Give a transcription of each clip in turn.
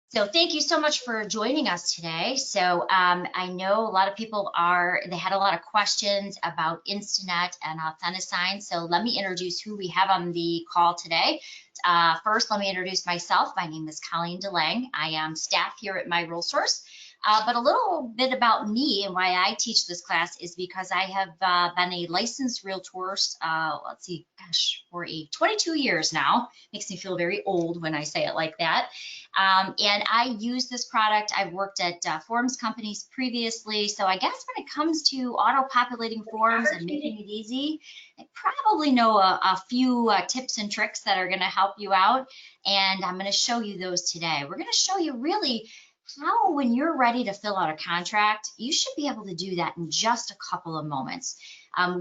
So thank you so much for joining us today. So I know a lot of people they had a lot of questions about Instanet and Authentisign. So let me introduce who we have on the call today. First, let me introduce myself. My name is Colleen DeLang. I am staff here at MiRealSource. But a little bit about me and why I teach this class is because I have been a licensed realtor, for 22 years now. Makes me feel very old when I say it like that. And I use this product. I've worked at forms companies previously. So I guess when it comes to auto-populating forms and making it easy, I probably know a few tips and tricks that are going to help you out. And I'm going to show you those today. We're going to show you really how, when you're ready to fill out a contract, you should be able to do that in just a couple of moments.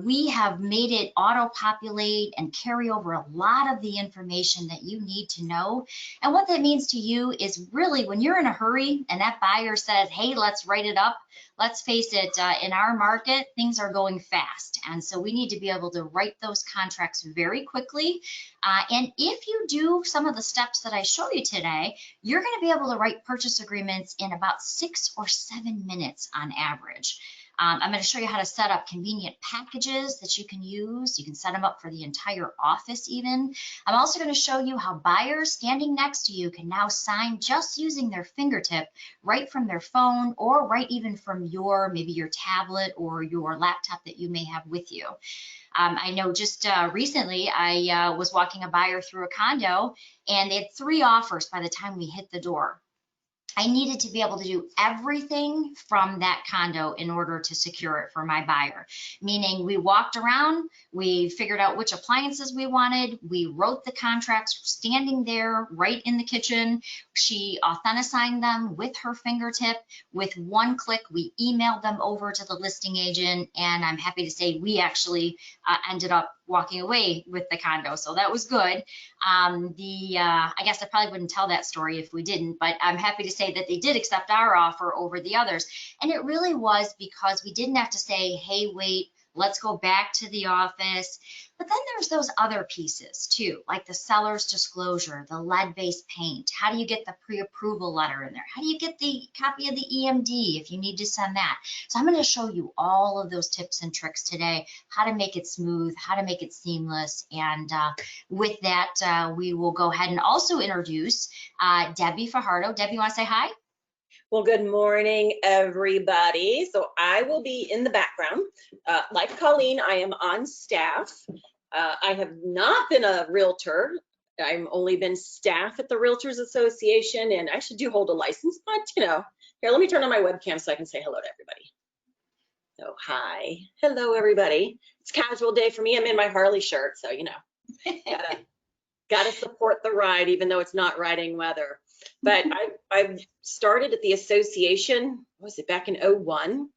We have made it auto-populate and carry over a lot of the information that you need to know. And what that means to you is really when you're in a hurry and that buyer says, hey, let's write it up, let's face it, in our market, things are going fast. And so we need to be able to write those contracts very quickly. And if you do some of the steps that I show you today, you're going to be able to write purchase agreements in about 6 or 7 minutes on average. I'm going to show you how to set up convenient packages that you can use. You can set them up for the entire office even. I'm also going to show you how buyers standing next to you can now sign just using their fingertip right from their phone or right even from maybe your tablet or your laptop that you may have with you. I know just recently I was walking a buyer through a condo and they had 3 offers by the time we hit the door. I needed to be able to do everything from that condo in order to secure it for my buyer. Meaning we walked around, we figured out which appliances we wanted, we wrote the contracts standing there right in the kitchen. She authentisign them with her fingertip. With one click, we emailed them over to the listing agent, and I'm happy to say we actually ended up walking away with the condo, so that was good. I guess I probably wouldn't tell that story if we didn't, but I'm happy to say that they did accept our offer over the others. And it really was because we didn't have to say, hey, wait, let's go back to the office. But then there's those other pieces too, like the seller's disclosure, the lead-based paint. How do you get the pre-approval letter in there? How do you get the copy of the EMD if you need to send that? So I'm going to show you all of those tips and tricks today, how to make it smooth, how to make it seamless. And with that, we will go ahead and also introduce Debbie Fajardo. Debbie, you want to say hi? Well, good morning, everybody. So I will be in the background. Like Colleen, I am on staff. I have not been a realtor. I've only been staff at the Realtors Association, and I actually do hold a license, but here, let me turn on my webcam so I can say hello to everybody. So hi, hello, everybody. It's a casual day for me. I'm in my Harley shirt, so gotta support the ride, even though it's not riding weather. But I've started at the association, what was it, back in 01?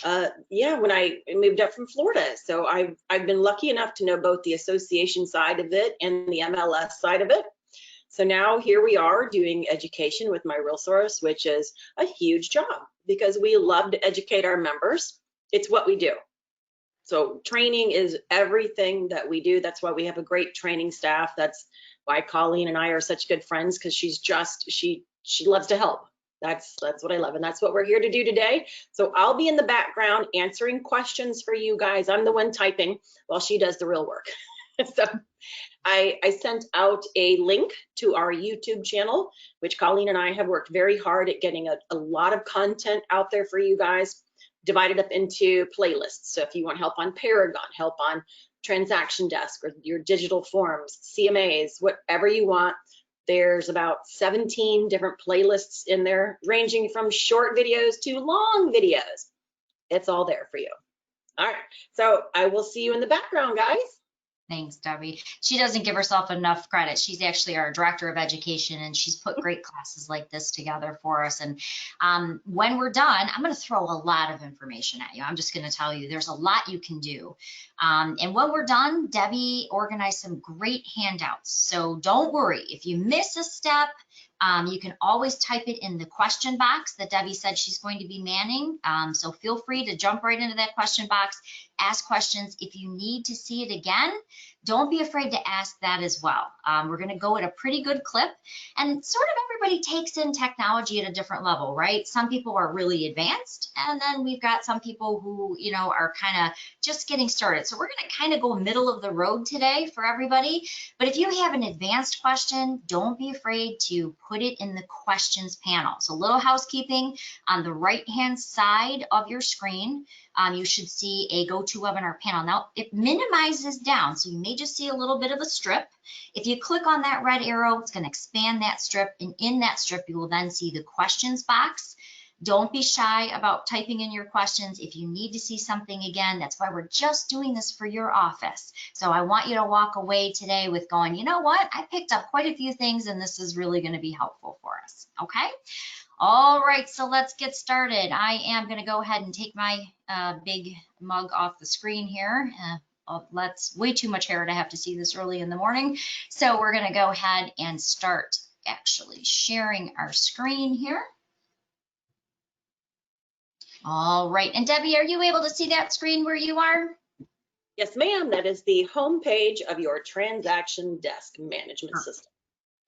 When I moved up from Florida. So I've been lucky enough to know both the association side of it and the MLS side of it. So now here we are doing education with MiRealSource, which is a huge job because we love to educate our members. It's what we do. So training is everything that we do. That's why we have a great training staff. That's why Colleen and I are such good friends, because she loves to help. That's what I love, and that's what we're here to do today. So I'll be in the background answering questions for you guys. I'm the one typing while she does the real work. So I sent out a link to our YouTube channel, which Colleen and I have worked very hard at getting a lot of content out there for you guys, divided up into playlists. So if you want help on Paragon, help on Transaction Desk, or your digital forms, CMAs, whatever you want, there's about 17 different playlists in there, ranging from short videos to long videos. It's all there for you. All right, so I will see you in the background, guys. Thanks, Debbie. She doesn't give herself enough credit. She's actually our director of education, and she's put great classes like this together for us. And when we're done, I'm going to throw a lot of information at you. I'm just going to tell you there's a lot you can do. And when we're done, Debbie organized some great handouts. So don't worry if you miss a step. You can always type it in the question box that Debbie said she's going to be manning. So feel free to jump right into that question box, ask questions. If you need to see it again, don't be afraid to ask that as well. We're going to go at a pretty good clip, and sort of everybody takes in technology at a different level, right? Some people are really advanced, and then we've got some people who, you know, are kind of just getting started. So we're going to kind of go middle of the road today for everybody. But if you have an advanced question, don't be afraid to put it in the questions panel. So little housekeeping, on the right-hand side of your screen, you should see a go-to webinar panel. Now, it minimizes down, so you may just see a little bit of a strip. If you click on that red arrow, it's going to expand that strip, and in that strip, you will then see the questions box. Don't be shy about typing in your questions. If you need to see something again, that's why we're just doing this for your office. So I want you to walk away today with going, you know what? I picked up quite a few things, and this is really going to be helpful for us, okay? All right, so let's get started. I am going to go ahead and take my big mug off the screen here. That's way too much hair to have to see this early in the morning. So we're going to go ahead and start actually sharing our screen here. All right, and Debbie, are you able to see that screen where you are? Yes, ma'am. That is the home page of your transaction desk management system.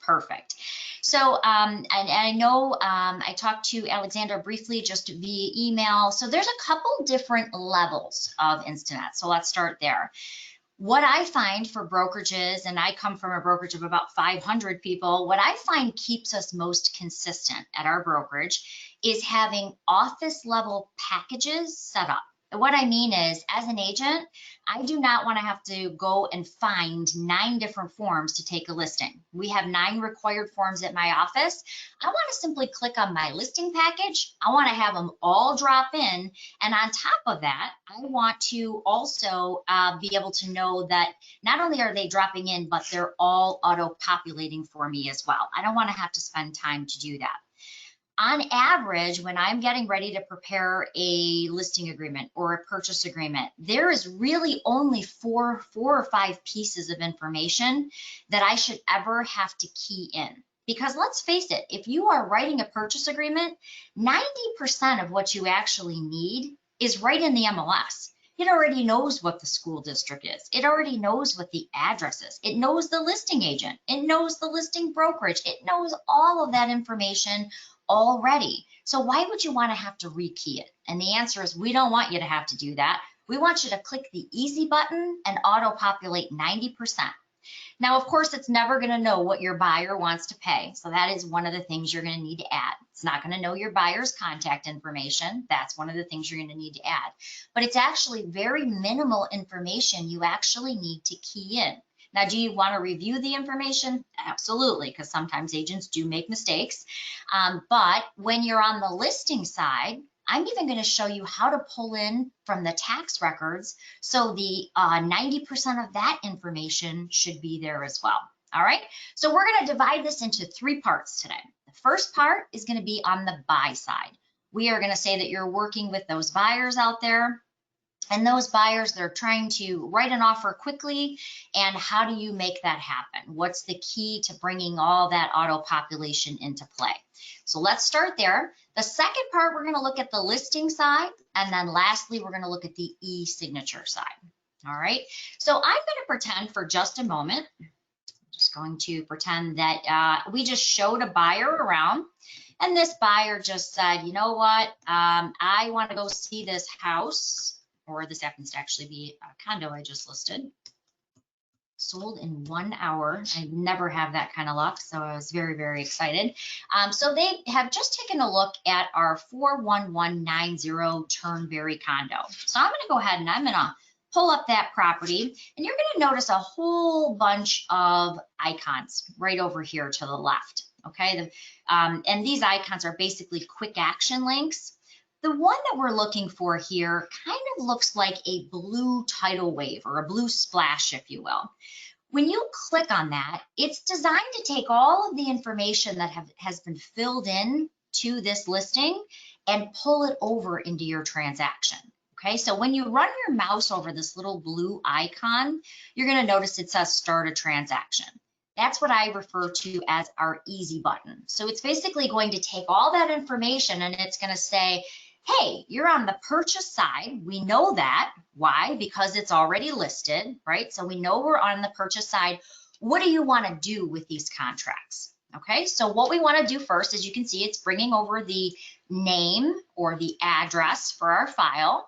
Perfect. So, and I know I talked to Alexandra briefly just via email. So there's a couple different levels of Instanet. So let's start there. What I find for brokerages, and I come from a brokerage of about 500 people, what I find keeps us most consistent at our brokerage is having office level packages set up. And what I mean is, as an agent, I do not want to have to go and find 9 different forms to take a listing. We have 9 required forms at my office. I want to simply click on my listing package. I want to have them all drop in. And on top of that, I want to also be able to know that not only are they dropping in, but they're all auto-populating for me as well. I don't want to have to spend time to do that. On average, when I'm getting ready to prepare a listing agreement or a purchase agreement, there is really only four or five pieces of information that I should ever have to key in. Because let's face it, if you are writing a purchase agreement, 90% of what you actually need is right in the MLS. It already knows what the school district is. It already knows what the address is. It knows the listing agent. It knows the listing brokerage. It knows all of that information already. So why would you want to have to rekey it? And the answer is we don't want you to have to do that. We want you to click the easy button and auto-populate 90%. Now, of course, it's never going to know what your buyer wants to pay. So that is one of the things you're going to need to add. It's not going to know your buyer's contact information. That's one of the things you're going to need to add. But it's actually very minimal information you actually need to key in. Now, do you want to review the information? Absolutely, because sometimes agents do make mistakes. But when you're on the listing side, I'm even going to show you how to pull in from the tax records. So the 90% of that information should be there as well. All right, so we're going to divide this into 3 parts today. The first part is going to be on the buy side. We are going to say that you're working with those buyers out there. And those buyers, they're trying to write an offer quickly. And how do you make that happen? What's the key to bringing all that auto population into play? So let's start there. The second part, we're going to look at the listing side. And then lastly, we're going to look at the e-signature side. All right. So I'm going to pretend for just a moment, just going to pretend that we just showed a buyer around. And this buyer just said, you know what? I want to go see this house. Or this happens to actually be a condo I just listed. Sold in 1 hour. I never have that kind of luck, so I was very, very excited. So they have just taken a look at our 41190 Turnberry condo. So I'm going to go ahead and I'm going to pull up that property, and you're going to notice a whole bunch of icons right over here to the left. Okay, and these icons are basically quick action links. The one that we're looking for here kind of looks like a blue tidal wave or a blue splash, if you will. When you click on that, it's designed to take all of the information that has been filled in to this listing and pull it over into your transaction. Okay, so when you run your mouse over this little blue icon, you're going to notice it says start a transaction. That's what I refer to as our easy button. So it's basically going to take all that information and it's going to say, hey, you're on the purchase side. We know that. Why? Because it's already listed, right? So we know we're on the purchase side. What do you want to do with these contracts? Okay, so what we want to do first, as you can see, it's bringing over the name or the address for our file.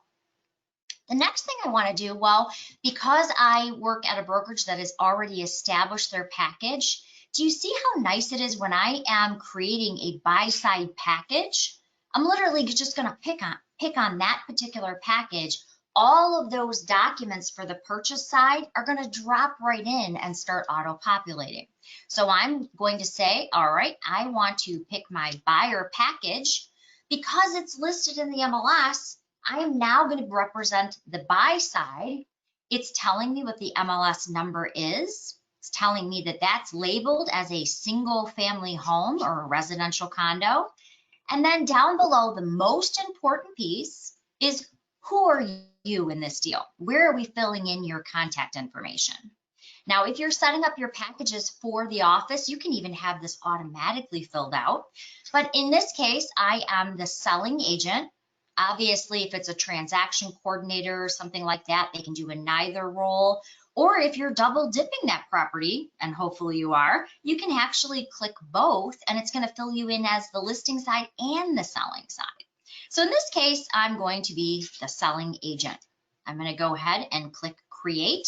The next thing I want to do, well, because I work at a brokerage that has already established their package, do you see how nice it is when I am creating a buy-side package? I'm literally just going to pick on that particular package. All of those documents for the purchase side are going to drop right in and start auto-populating. So I'm going to say, all right, I want to pick my buyer package. Because it's listed in the MLS, I am now going to represent the buy side. It's telling me what the MLS number is. It's telling me that that's labeled as a single family home or a residential condo. And then down below, the most important piece is, who are you in this deal? Where are we filling in your contact information? Now, if you're setting up your packages for the office, you can even have this automatically filled out. But in this case, I am the selling agent. Obviously, if it's a transaction coordinator or something like that, they can do a neither role. Or if you're double dipping that property, and hopefully you are, you can actually click both and it's going to fill you in as the listing side and the selling side. So in this case, I'm going to be the selling agent. I'm going to go ahead and click create.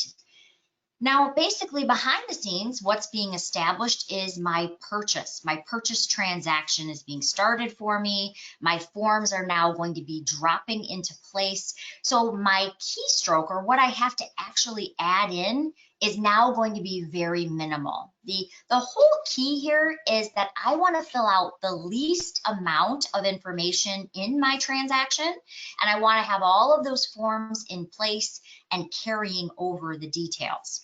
Now, basically behind the scenes, what's being established is my purchase. My purchase transaction is being started for me. My forms are now going to be dropping into place. So my keystroke, or what I have to actually add in, is now going to be very minimal. The whole key here is that I want to fill out the least amount of information in my transaction, and I want to have all of those forms in place and carrying over the details.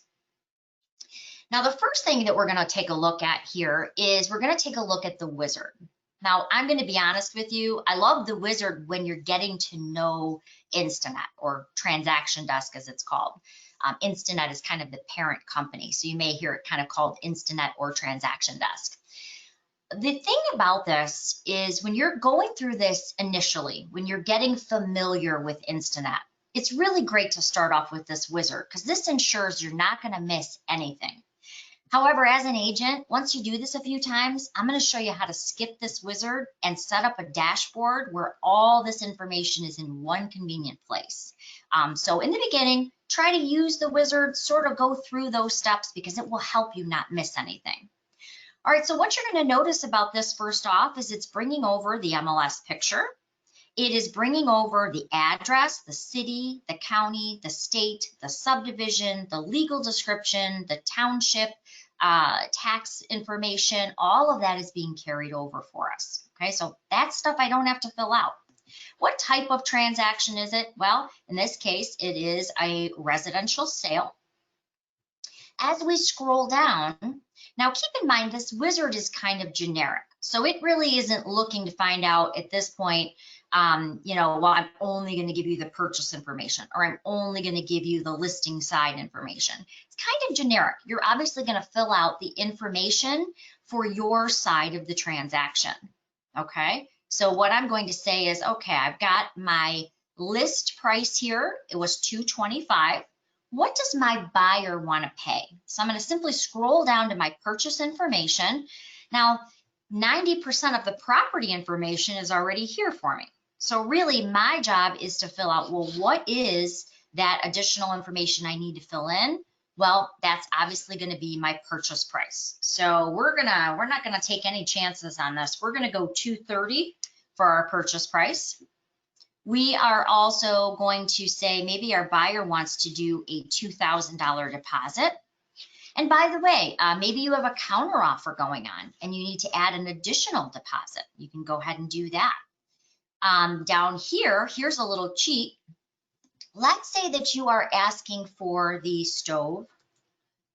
Now, the first thing that we're going to take a look at here is we're going to take a look at the wizard. Now, I'm going to be honest with you. I love the wizard when you're getting to know Instanet, or Transaction Desk as it's called. Instanet is kind of the parent company, so you may hear it kind of called Instanet or Transaction Desk. The thing about this is when you're going through this initially, when you're getting familiar with Instanet, it's really great to start off with this wizard because this ensures you're not going to miss anything. However, as an agent, once you do this a few times, I'm going to show you how to skip this wizard and set up a dashboard where all this information is in one convenient place. So in the beginning, try to use the wizard, sort of go through those steps because it will help you not miss anything. All right, so what you're going to notice about this first off is it's bringing over the MLS picture. It is bringing over the address, the city, the county, the state, the subdivision, the legal description, the township, tax information. All of that is being carried over for us. Okay, so that stuff I don't have to fill out. What type of transaction is it? Well, in this case, it is a residential sale. As we scroll down, now keep in mind this wizard is kind of generic. So it really isn't looking to find out at this point, well, I'm only going to give you the purchase information, or I'm only going to give you the listing side information. It's kind of generic. You're obviously going to fill out the information for your side of the transaction. Okay, so what I'm going to say is, okay, I've got my list price here. It was $225. What does my buyer want to pay? So I'm going to simply scroll down to my purchase information. Now, 90% of the property information is already here for me. So really my job is to fill out, well, what is that additional information I need to fill in? Well, that's obviously going to be my purchase price. So we're not going to take any chances on this. We're going to go $230 for our purchase price. We are also going to say maybe our buyer wants to do a $2,000 deposit. And by the way, maybe you have a counter offer going on and you need to add an additional deposit. You can go ahead and do that. Down here, here's a little cheat. Let's say that you are asking for the stove,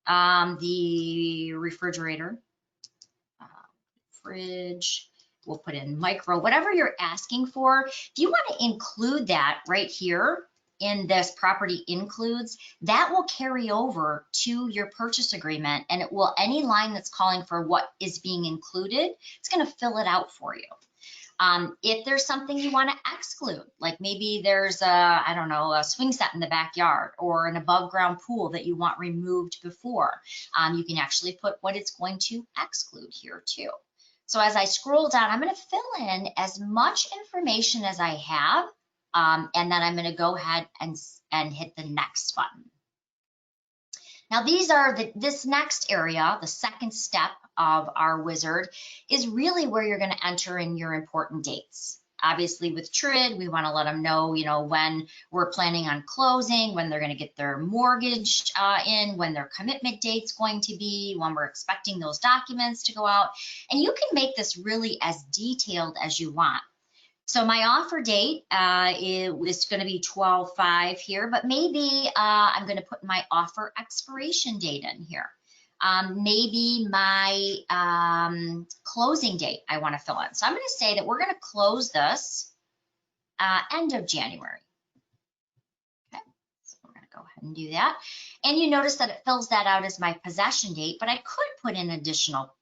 the refrigerator, fridge, we'll put in micro, whatever you're asking for. If you want to include that right here in this property includes, that will carry over to your purchase agreement, and it will, any line that's calling for what is being included, it's going to fill it out for you. If there's something you want to exclude, like maybe there's I don't know, a swing set in the backyard or an above ground pool that you want removed before, you can actually put what it's going to exclude here too. So as I scroll down, I'm going to fill in as much information as I have, and then I'm going to go ahead and hit the next button. Now these are this next area, the second step of our wizard, is really where you're going to enter in your important dates. Obviously with TRID, we want to let them know, when we're planning on closing, when they're going to get their mortgage in, when their commitment date's going to be, when we're expecting those documents to go out. And you can make this really as detailed as you want. So my offer date is going to be 12/5 here, but maybe I'm going to put my offer expiration date in here. Maybe my closing date I want to fill in. So I'm going to say that we're going to close this end of January. Okay, so we're going to go ahead and do that. And you notice that it fills that out as my possession date, but I could put in additional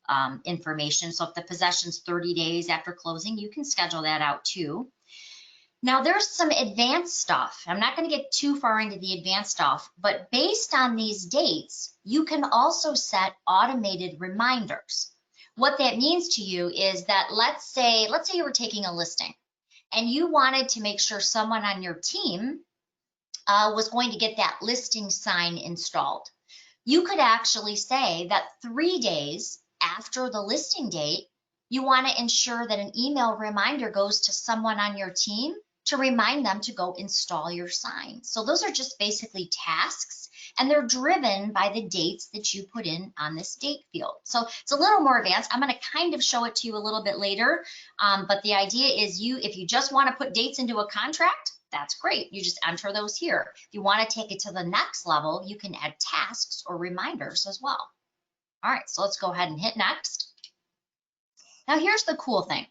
information. So if the possession's 30 days after closing, you can schedule that out too. Now there's some advanced stuff. I'm not going to get too far into the advanced stuff, but based on these dates, you can also set automated reminders. What that means to you is that let's say you were taking a listing and you wanted to make sure someone on your team was going to get that listing sign installed. You could actually say that 3 days after the listing date, you want to ensure that an email reminder goes to someone on your team to remind them to go install your sign. So those are just basically tasks, and they're driven by the dates that you put in on this date field. So it's a little more advanced. I'm going to kind of show it to you a little bit later, but the idea is if you just want to put dates into a contract, that's great. You just enter those here. If you want to take it to the next level, you can add tasks or reminders as well. All right, so let's go ahead and hit next. Now here's the cool thing.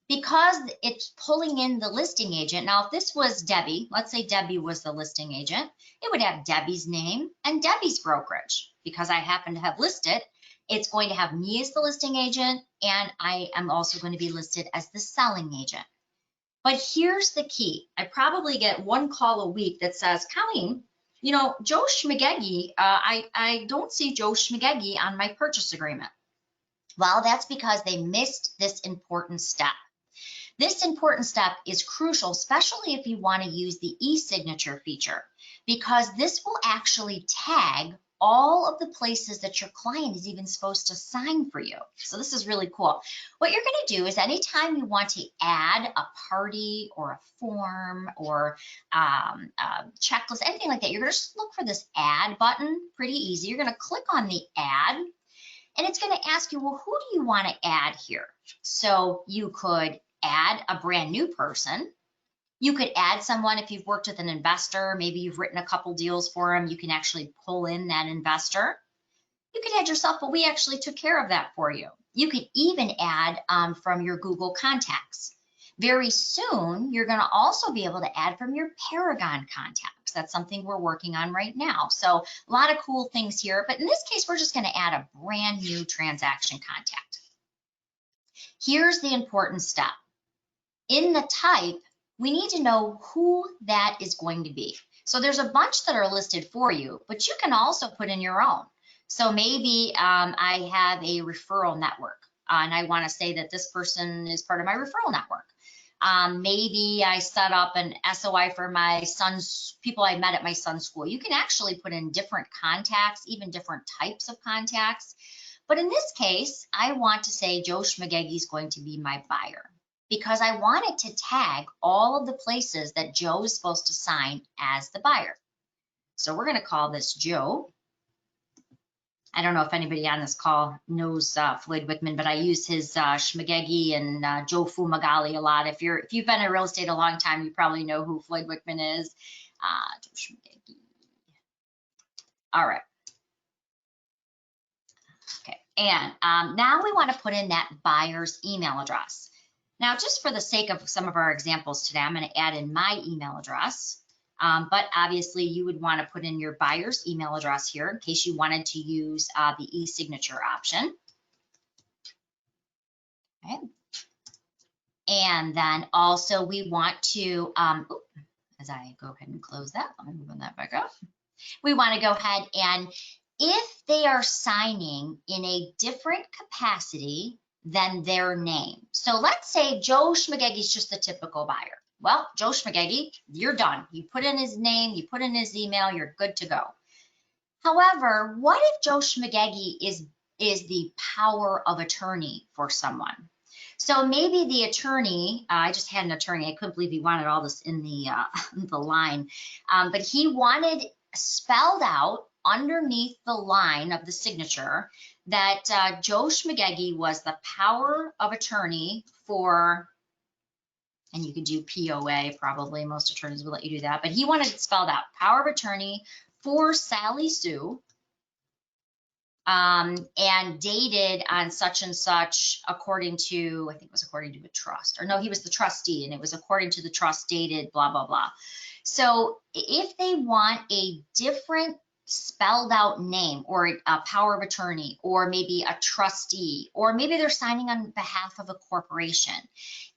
Because it's pulling in the listing agent, now if this was Debbie, let's say Debbie was the listing agent, it would have Debbie's name and Debbie's brokerage. Because I happen to have listed, it's going to have me as the listing agent, and I am also going to be listed as the selling agent. But here's the key. I probably get one call a week that says, Colleen, Joe Schmagegi, I don't see Joe Schmagegi on my purchase agreement. Well, that's because they missed this important step. This important step is crucial, especially if you want to use the e-signature feature, because this will actually tag all of the places that your client is even supposed to sign for you. So this is really cool. What you're going to do is anytime you want to add a party or a form or a checklist, anything like that, you're going to just look for this add button. Pretty easy. You're going to click on the add, and it's going to ask you, well, who do you want to add here? So you could add a brand new person. You could add someone if you've worked with an investor, maybe you've written a couple deals for them, you can actually pull in that investor. You could add yourself, but we actually took care of that for you. You could even add from your Google contacts. Very soon, you're going to also be able to add from your Paragon contacts. That's something we're working on right now. So a lot of cool things here, but in this case, we're just going to add a brand new transaction contact. Here's the important step. In the type, we need to know who that is going to be. So there's a bunch that are listed for you, but you can also put in your own. So maybe I have a referral network, and I want to say that this person is part of my referral network. Maybe I set up an SOI for my son's people I met at my son's school. You can actually put in different contacts, even different types of contacts. But in this case, I want to say Joe Schmagegi is going to be my buyer, because I wanted to tag all of the places that Joe is supposed to sign as the buyer. So we're going to call this Joe. I don't know if anybody on this call knows Floyd Wickman, but I use his Schmagegi and Joe Fumagalli a lot. If you've been in real estate a long time, you probably know who Floyd Wickman is. Joe Schmagegi. All right. Okay, and now we want to put in that buyer's email address. Now, just for the sake of some of our examples today, I'm going to add in my email address, but obviously you would want to put in your buyer's email address here in case you wanted to use the e-signature option. Okay. And then also we want to, as I go ahead and close that, let me move that back up. We want to go ahead and if they are signing in a different capacity than their name. So let's say Joe Schmagegi is just the typical buyer. Well, Joe Schmagegi, you're done. You put in his name, you put in his email, you're good to go. However, what if Joe Schmagegi is the power of attorney for someone? So maybe the attorney, I just had an attorney, I couldn't believe he wanted all this in the, the line, but he wanted spelled out underneath the line of the signature that Joe Schmagegi was the power of attorney for, and you could do POA, probably most attorneys will let you do that, but he wanted it spelled out, power of attorney for Sally Sue, and dated on such and such according to, I think it was according to a trust, or no, he was the trustee and it was according to the trust dated, blah, blah, blah. So if they want a different spelled out name or a power of attorney, or maybe a trustee, or maybe they're signing on behalf of a corporation,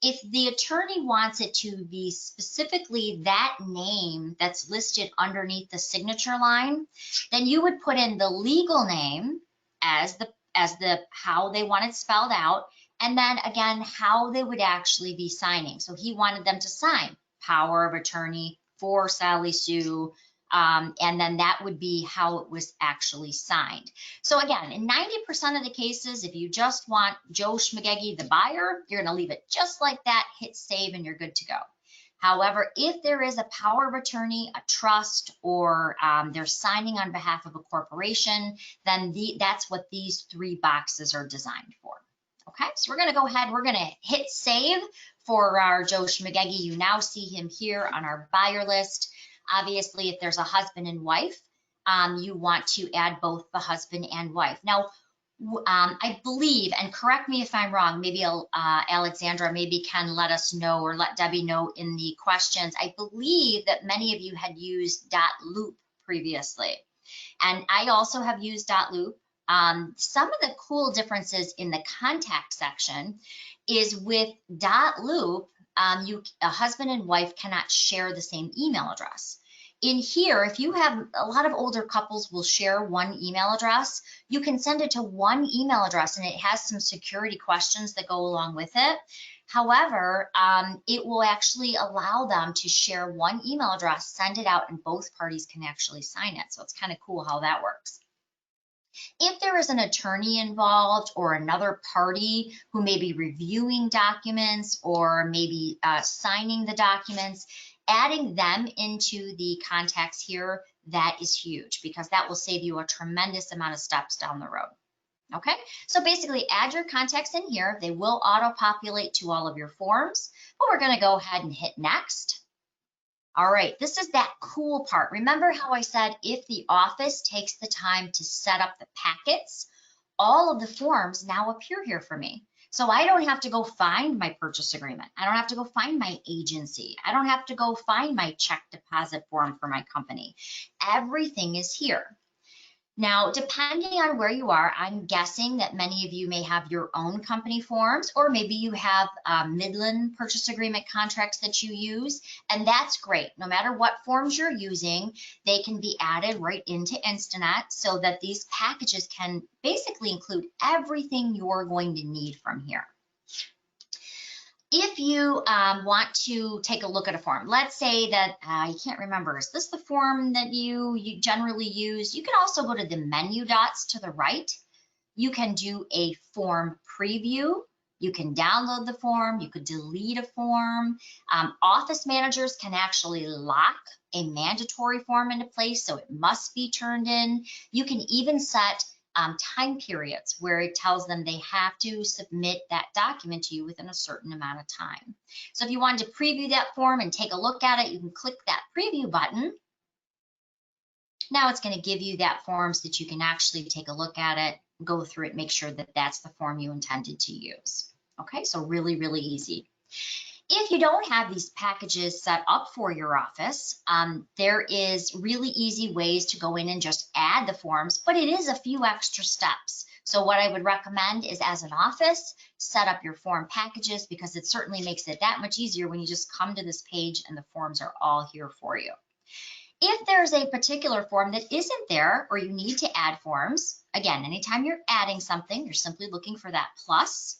if the attorney wants it to be specifically that name that's listed underneath the signature line, then you would put in the legal name as the how they want it spelled out, and then again how they would actually be signing. So he wanted them to sign power of attorney for Sally Sue, and then that would be how it was actually signed. So again, in 90% of the cases, if you just want Joe Schmagegi, the buyer, you're going to leave it just like that, hit save, and you're good to go. However, if there is a power of attorney, a trust, or they're signing on behalf of a corporation, then that's what these three boxes are designed for. Okay, so we're going to go ahead, we're going to hit save for our Joe Schmagegi. You now see him here on our buyer list. Obviously, if there's a husband and wife, you want to add both the husband and wife. Now, I believe, and correct me if I'm wrong, maybe Alexandra maybe can let us know, or let Debbie know in the questions. I believe that many of you had used .loop previously, and I also have used .loop. Some of the cool differences in the contact section is with .loop, a husband and wife cannot share the same email address. In here, if you have a lot of older couples will share one email address, you can send it to one email address, and it has some security questions that go along with it. However, it will actually allow them to share one email address, send it out, and both parties can actually sign it. So it's kind of cool how that works. If there is an attorney involved or another party who may be reviewing documents or maybe signing the documents, adding them into the contacts here, that is huge, because that will save you a tremendous amount of steps down the road. Okay, so basically add your contacts in here. They will auto-populate to all of your forms, but we're going to go ahead and hit next. All right, this is that cool part. Remember how I said if the office takes the time to set up the packets, all of the forms now appear here for me. So I don't have to go find my purchase agreement. I don't have to go find my agency. I don't have to go find my check deposit form for my company. Everything is here. Now, depending on where you are, I'm guessing that many of you may have your own company forms, or maybe you have Midland purchase agreement contracts that you use, and that's great. No matter what forms you're using, they can be added right into Instanet so that these packages can basically include everything you're going to need from here. If you want to take a look at a form, let's say that I can't remember, is this the form that you generally use? You can also go to the menu dots to the right. You can do a form preview. You can download the form. You could delete a form. Office managers can actually lock a mandatory form into place, so it must be turned in. You can even set time periods where it tells them they have to submit that document to you within a certain amount of time. So if you wanted to preview that form and take a look at it, you can click that preview button. Now it's going to give you that form so that you can actually take a look at it, go through it, make sure that that's the form you intended to use. Okay, so really, really easy. If you don't have these packages set up for your office, there is really easy ways to go in and just add the forms, but it is a few extra steps. So what I would recommend is, as an office, set up your form packages, because it certainly makes it that much easier when you just come to this page and the forms are all here for you. If there's a particular form that isn't there, or you need to add forms, again, anytime you're adding something, you're simply looking for that plus.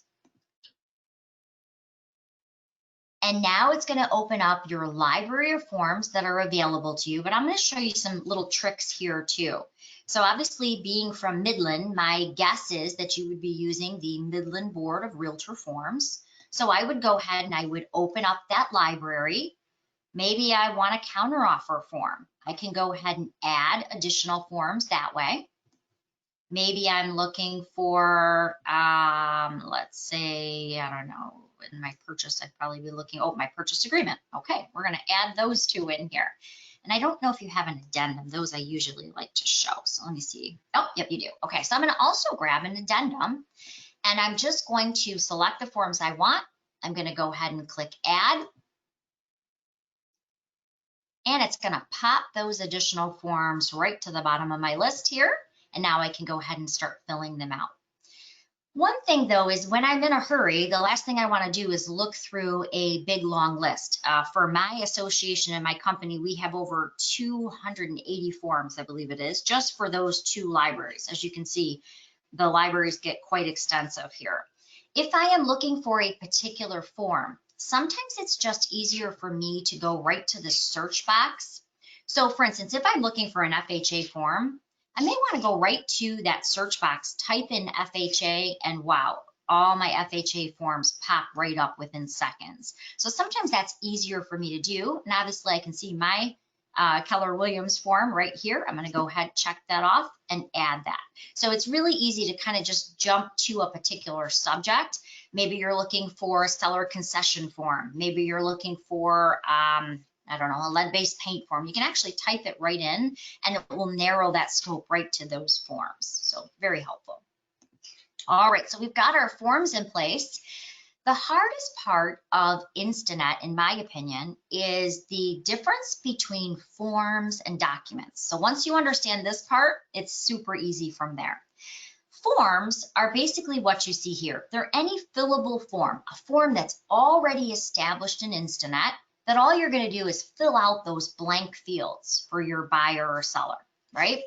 And now it's going to open up your library of forms that are available to you, but I'm going to show you some little tricks here too. So obviously, being from Midland, my guess is that you would be using the Midland Board of Realtor Forms. So I would go ahead and I would open up that library. Maybe I want a counteroffer form. I can go ahead and add additional forms that way. Maybe I'm looking for, let's say, I don't know, in my purchase, I'd probably be looking, oh, my purchase agreement. Okay, we're going to add those two in here. And I don't know if you have an addendum. Those I usually like to show. So let me see. Oh, yep, you do. Okay, so I'm going to also grab an addendum, and I'm just going to select the forms I want. I'm going to go ahead and click Add. And it's going to pop those additional forms right to the bottom of my list here. And now I can go ahead and start filling them out. One thing though is, when I'm in a hurry, the last thing I want to do is look through a big long list. For my association and my company, we have over 280 forms, I believe it is, just for those two libraries. As you can see, the libraries get quite extensive here. If I am looking for a particular form, sometimes it's just easier for me to go right to the search box. So for instance, if I'm looking for an FHA form, I may want to go right to that search box, type in FHA, and wow, all my FHA forms pop right up within seconds. So sometimes that's easier for me to do. And obviously I can see my Keller Williams form right here. I'm going to go ahead, check that off, and add that. So it's really easy to kind of just jump to a particular subject. Maybe you're looking for a seller concession form. Maybe you're looking for, I don't know, a lead-based paint form. You can actually type it right in, and it will narrow that scope right to those forms. So very helpful. All right, so we've got our forms in place. The hardest part of Instanet, in my opinion, is the difference between forms and documents. So once you understand this part, it's super easy from there. Forms are basically what you see here. They're any fillable form, a form that's already established in Instanet, that all you're going to do is fill out those blank fields for your buyer or seller, right?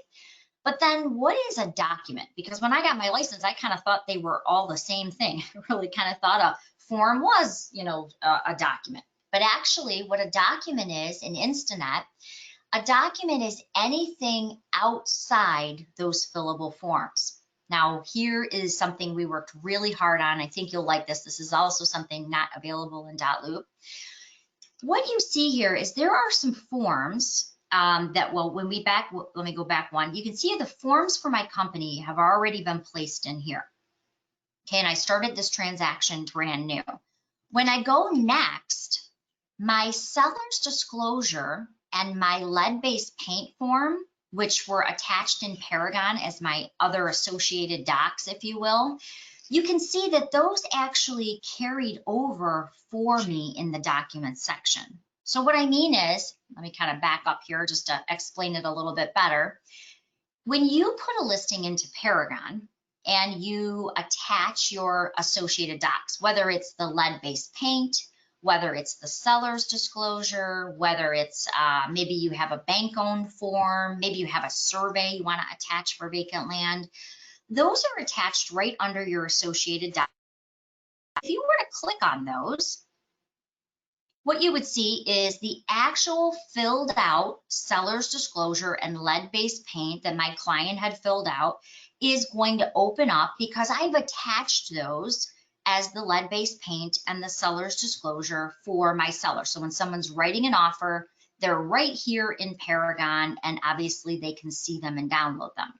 But then what is a document? Because when I got my license, I kind of thought they were all the same thing. I really kind of thought a form was, you know, a document. But actually what a document is in Instanet, a document is anything outside those fillable forms. Now, here is something we worked really hard on. I think you'll like this. This is also something not available in .loop. What you see here is there are some forms that, well, when we back, let me go back one. You can see the forms for my company have already been placed in here. Okay, and I started this transaction brand new. When I go next, my seller's disclosure and my lead-based paint form, which were attached in Paragon as my other associated docs, if you will, you can see that those actually carried over for me in the documents section. So what I mean is, let me kind of back up here just to explain it a little bit better. When you put a listing into Paragon and you attach your associated docs, whether it's the lead-based paint, whether it's the seller's disclosure, whether it's maybe you have a bank-owned form, maybe you have a survey you want to attach for vacant land, those are attached right under your associated docs. If you were to click on those, what you would see is the actual filled out seller's disclosure and lead-based paint that my client had filled out is going to open up, because I've attached those as the lead-based paint and the seller's disclosure for my seller. So when someone's writing an offer, they're right here in Paragon, and obviously they can see them and download them.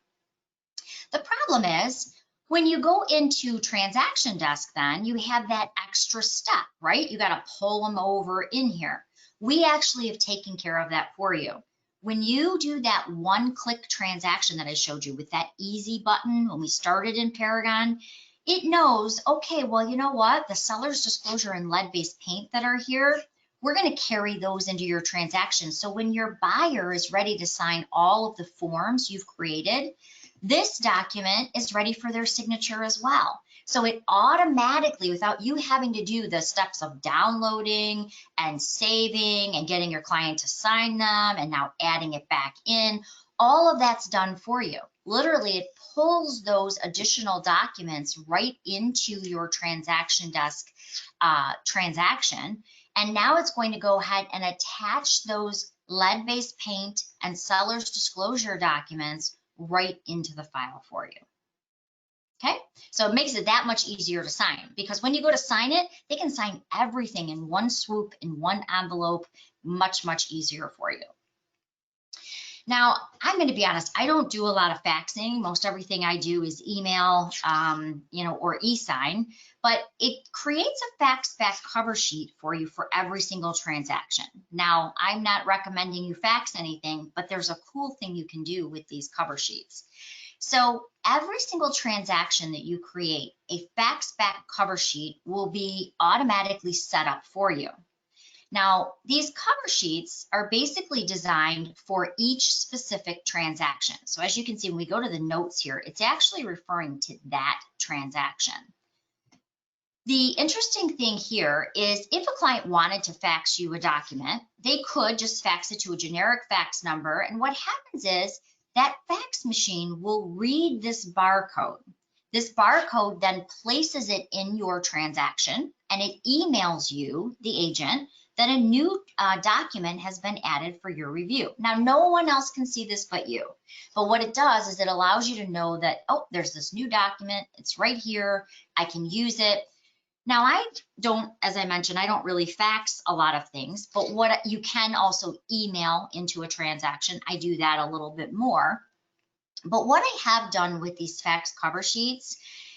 The problem is, when you go into Transaction Desk, then you have that extra step, right? You got to pull them over in here. We actually have taken care of that for you. When you do that one-click transaction that I showed you with that easy button when we started in Paragon, it knows, okay, well, you know what? The seller's disclosure and lead-based paint that are here, we're going to carry those into your transaction. So when your buyer is ready to sign all of the forms you've created, this document is ready for their signature as well. So it automatically, without you having to do the steps of downloading and saving and getting your client to sign them and now adding it back in, all of that's done for you. Literally, it pulls those additional documents right into your transaction desk transaction. And now it's going to go ahead and attach those lead-based paint and seller's disclosure documents right into the file for you. Okay, so it makes it that much easier to sign, because when you go to sign it, they can sign everything in one swoop, in one envelope, much, much easier for you. Now, I'm going to be honest, I don't do a lot of faxing. Most everything I do is email, or e-sign, but it creates a fax back cover sheet for you for every single transaction. Now, I'm not recommending you fax anything, but there's a cool thing you can do with these cover sheets. So every single transaction that you create, a fax back cover sheet will be automatically set up for you. Now, these cover sheets are basically designed for each specific transaction. So as you can see, when we go to the notes here, it's actually referring to that transaction. The interesting thing here is if a client wanted to fax you a document, they could just fax it to a generic fax number. And what happens is that fax machine will read this barcode. This barcode then places it in your transaction, and it emails you, the agent, that a new document has been added for your review. Now, no one else can see this but you. But what it does is it allows you to know that, oh, there's this new document. It's right here. I can use it. Now, I don't, as I mentioned, I don't really fax a lot of things, but what you can also email into a transaction. I do that a little bit more. But what I have done with these fax cover sheets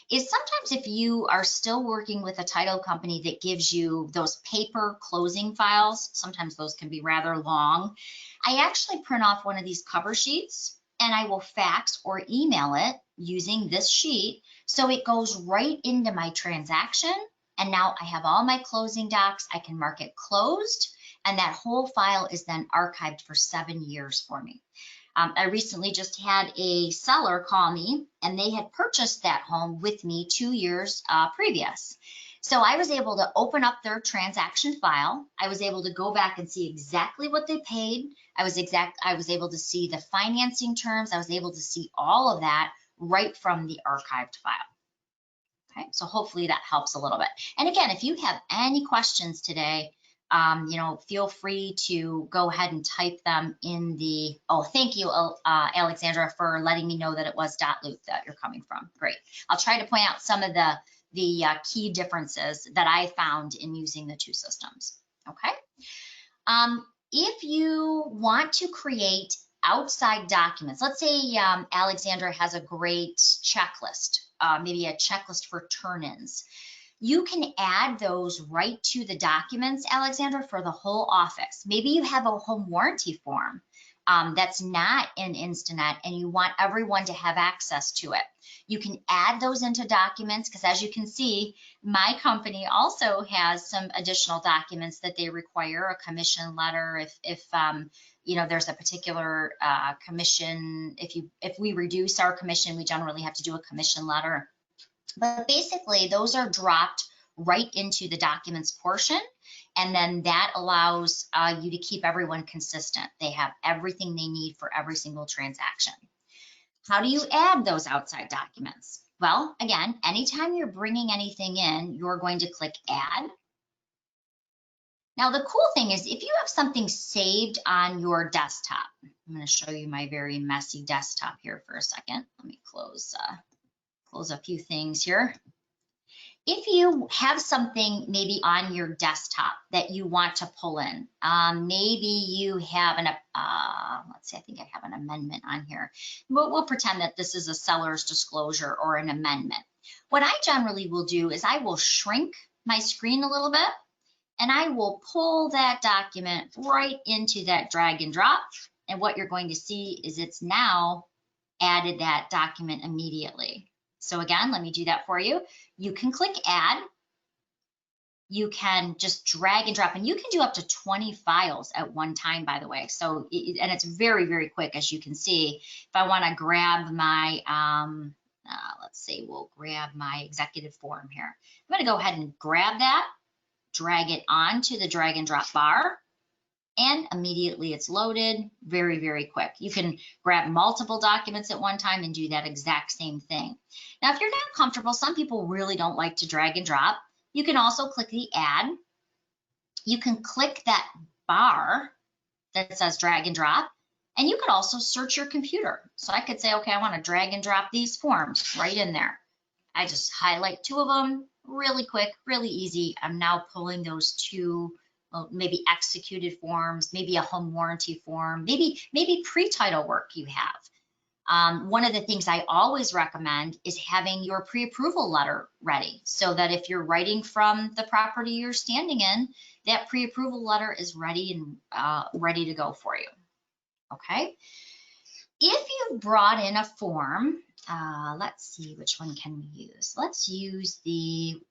is sometimes if you are still working with a title company that gives you those paper closing files, sometimes those can be rather long, I actually print off one of these cover sheets and I will fax or email it using this sheet. So it goes right into my transaction. And now I have all my closing docs. I can mark it closed, and that whole file is then archived for 7 years for me. I recently just had a seller call me, and they had purchased that home with me 2 years previous. So I was able to open up their transaction file. I was able to go back and see exactly what they paid. I was able to see the financing terms. I was able to see all of that right from the archived file. Okay, so hopefully that helps a little bit. And again, if you have any questions today, feel free to go ahead and type them in the, oh, thank you, Alexandra, for letting me know that it was .loop that you're coming from. Great. I'll try to point out some of the key differences that I found in using the two systems. Okay. If you want to create outside documents, let's say Alexandra has a great checklist, maybe a checklist for turn-ins. You can add those right to the documents, Alexandra, for the whole office. Maybe you have a home warranty form that's not in Instanet and you want everyone to have access to it. You can add those into documents because, as you can see, my company also has some additional documents that they require, a commission letter. If there's a particular commission, if we reduce our commission, we generally have to do a commission letter. But basically, those are dropped right into the documents portion, and then that allows you to keep everyone consistent. They have everything they need for every single transaction. How do you add those outside documents? Well, again, anytime you're bringing anything in, you're going to click Add. Now, the cool thing is if you have something saved on your desktop, I'm going to show you my very messy desktop here for a second. Let me close a few things here. If you have something maybe on your desktop that you want to pull in, maybe you have let's see, I think I have an amendment on here. We'll pretend that this is a seller's disclosure or an amendment. What I generally will do is I will shrink my screen a little bit, and I will pull that document right into that drag and drop. And what you're going to see is it's now added that document immediately. So again, let me do that for you. You can click Add. you can just drag and drop, and you can do up to 20 files at one time, by the way. So, and it's very, very quick, as you can see. If I want to grab my, let's say we'll grab my executive form here. I'm going to go ahead and grab that, drag it onto the drag and drop bar, and immediately it's loaded. Very, very quick. You can grab multiple documents at one time and do that exact same thing. Now, if you're not comfortable, some people really don't like to drag and drop. You can also click the add. You can click that bar that says drag and drop, and you could also search your computer. So I could say, okay, I want to drag and drop these forms right in there. I just highlight 2 of them, really quick, really easy. I'm now pulling those 2, maybe executed forms, maybe a home warranty form, maybe pre-title work you have. One of the things I always recommend is having your pre-approval letter ready, so that if you're writing from the property you're standing in, that pre-approval letter is ready and ready to go for you. Okay. If you've brought in a form, let's see, which one can we use? Let's use the,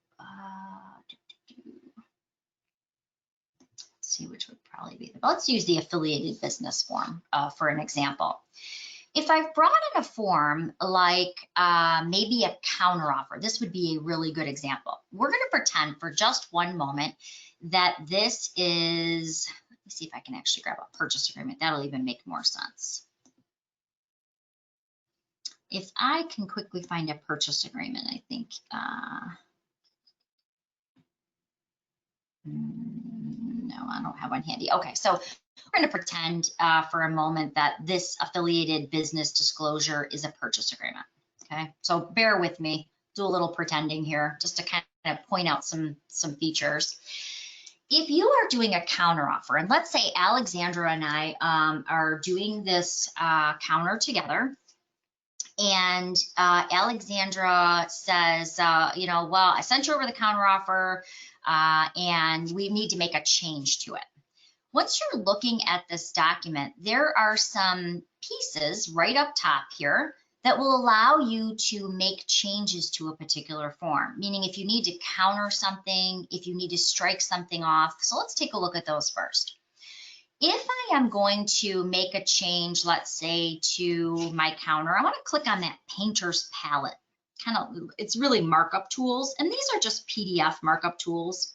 let's see which would probably be, let's use the affiliated business form for an example. If I've brought in a form like maybe a counteroffer, this would be a really good example. We're going to pretend for just one moment that this is, let me see if I can actually grab a purchase agreement. That'll even make more sense. If I can quickly find a purchase agreement, I think, no, I don't have one handy. Okay, so we're going to pretend for a moment that this affiliated business disclosure is a purchase agreement. Okay, so bear with me, do a little pretending here just to kind of point out some features. If you are doing a counteroffer, and let's say Alexandra and I are doing this counter together, and Alexandra says, you know, well, I sent you over the counteroffer, and we need to make a change to it. Once you're looking at this document, there are some pieces right up top here that will allow you to make changes to a particular form, meaning if you need to counter something, if you need to strike something off. So let's take a look at those first. If I am going to make a change, let's say to my counter, I want to click on that painter's palette. It's really markup tools, and these are just PDF markup tools.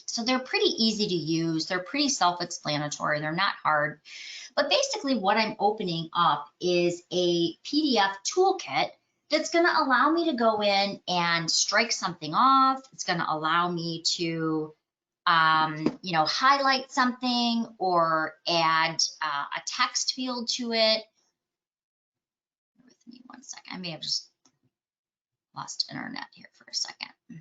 So they're pretty easy to use. They're pretty self-explanatory. They're not hard. But basically what I'm opening up is a PDF toolkit that's going to allow me to go in and strike something off. It's going to allow me to you know, highlight something or add a text field to it. Bear with me one second. I may have just lost internet here for a second. Let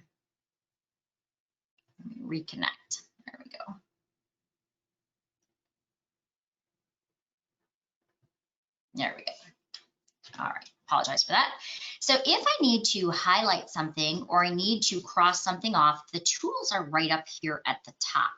me reconnect. There we go. There we go. All right, apologize for that. So if I need to highlight something or I need to cross something off, the tools are right up here at the top.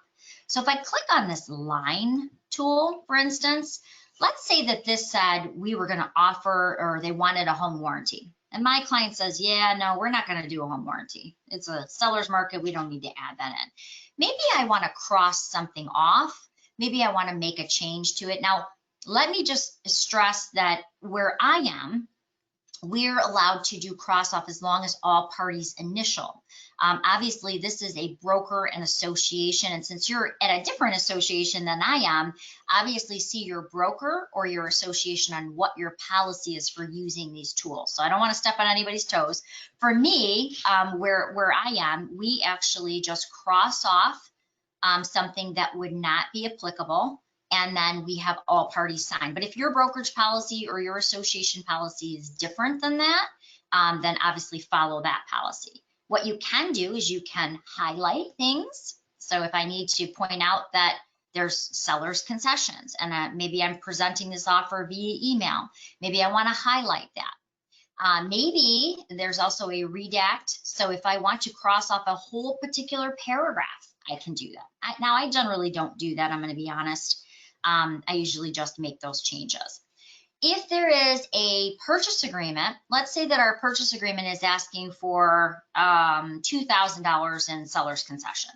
So if I click on this line tool, for instance, let's say that this said we were going to offer, or they wanted a home warranty. And my client says, yeah, no, we're not going to do a home warranty. It's a seller's market. We don't need to add that in. Maybe I want to cross something off. Maybe I want to make a change to it. Now, let me just stress that where I am, we're allowed to do cross off as long as all parties initial. Obviously, this is a broker and association, and since you're at a different association than I am, obviously see your broker or your association on what your policy is for using these tools. So I don't want to step on anybody's toes. For me, where I am, we actually just cross off something that would not be applicable, and then we have all parties sign. But if your brokerage policy or your association policy is different than that, then obviously follow that policy. What you can do is you can highlight things. So if I need to point out that there's seller's concessions, and maybe I'm presenting this offer via email, maybe I want to highlight that. Maybe there's also a redact. So if I want to cross off a whole particular paragraph, I can do that. Now, I generally don't do that, I'm going to be honest. I usually just make those changes. If there is a purchase agreement, let's say that our purchase agreement is asking for $2,000 in seller's concession.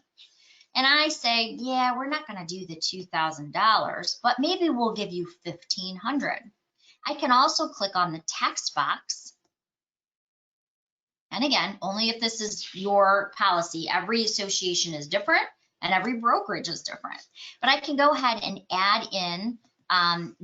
And I say, yeah, we're not going to do the $2,000, but maybe we'll give you $1,500. I can also click on the text box. And again, only if this is your policy. Every association is different and every brokerage is different. But I can go ahead and add in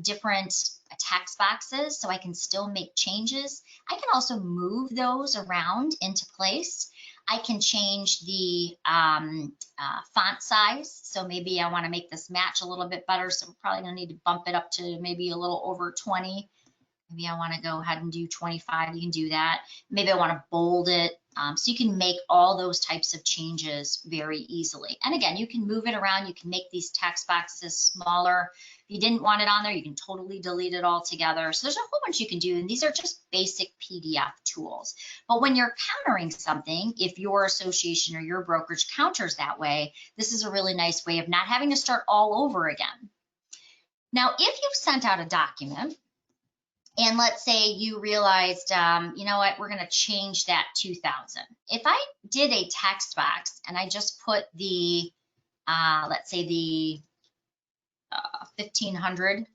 different text boxes so I can still make changes. I can also move those around into place. I can change the font size. So maybe I want to make this match a little bit better. So we're probably going to need to bump it up to maybe a little over 20. Maybe I want to go ahead and do 25. You can do that. Maybe I want to bold it. So you can make all those types of changes very easily. And again, you can move it around. You can make these text boxes smaller. If you didn't want it on there, you can totally delete it altogether. So there's a whole bunch you can do. And these are just basic PDF tools. But when you're countering something, if your association or your brokerage counters that way, this is a really nice way of not having to start all over again. Now, if you've sent out a document, and let's say you realized, you know what, we're going to change that 2,000. If I did a text box and I just put the, let's say the 1,500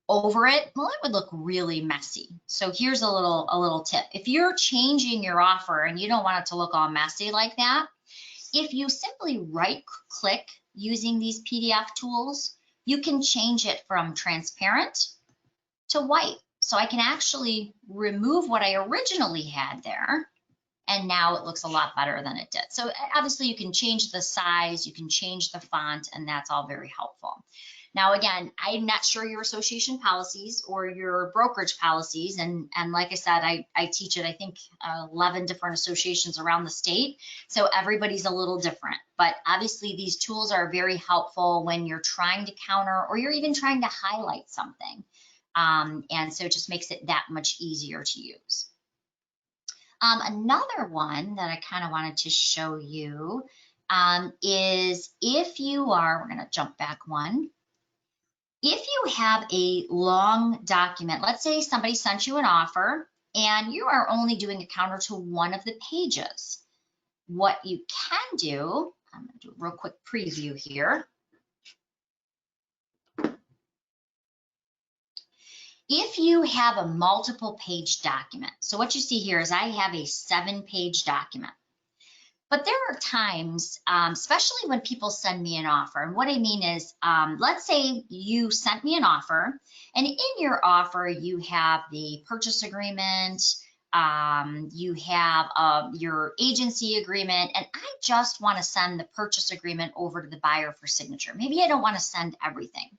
over it, well, it would look really messy. So here's a little tip. If you're changing your offer and you don't want it to look all messy like that, if you simply right click using these PDF tools, you can change it from transparent to white. So I can actually remove what I originally had there, and now it looks a lot better than it did. So obviously you can change the size, you can change the font, and that's all very helpful. Now, again, I'm not sure your association policies or your brokerage policies, and like I said, I teach it, I think, 11 different associations around the state, so everybody's a little different. But obviously these tools are very helpful when you're trying to counter or you're even trying to highlight something. And so it just makes it that much easier to use. Another one that I kind of wanted to show you is if you are, we're going to jump back one. If you have a long document, let's say somebody sent you an offer and you are only doing a counter to one of the pages, what you can do, I'm going to do a real quick preview here. If you have a multiple page document, so what you see here is I have a 7-page document. But there are times, especially when people send me an offer, and what I mean is, let's say you sent me an offer, and in your offer you have the purchase agreement, you have your agency agreement, and I just want to send the purchase agreement over to the buyer for signature. Maybe I don't want to send everything.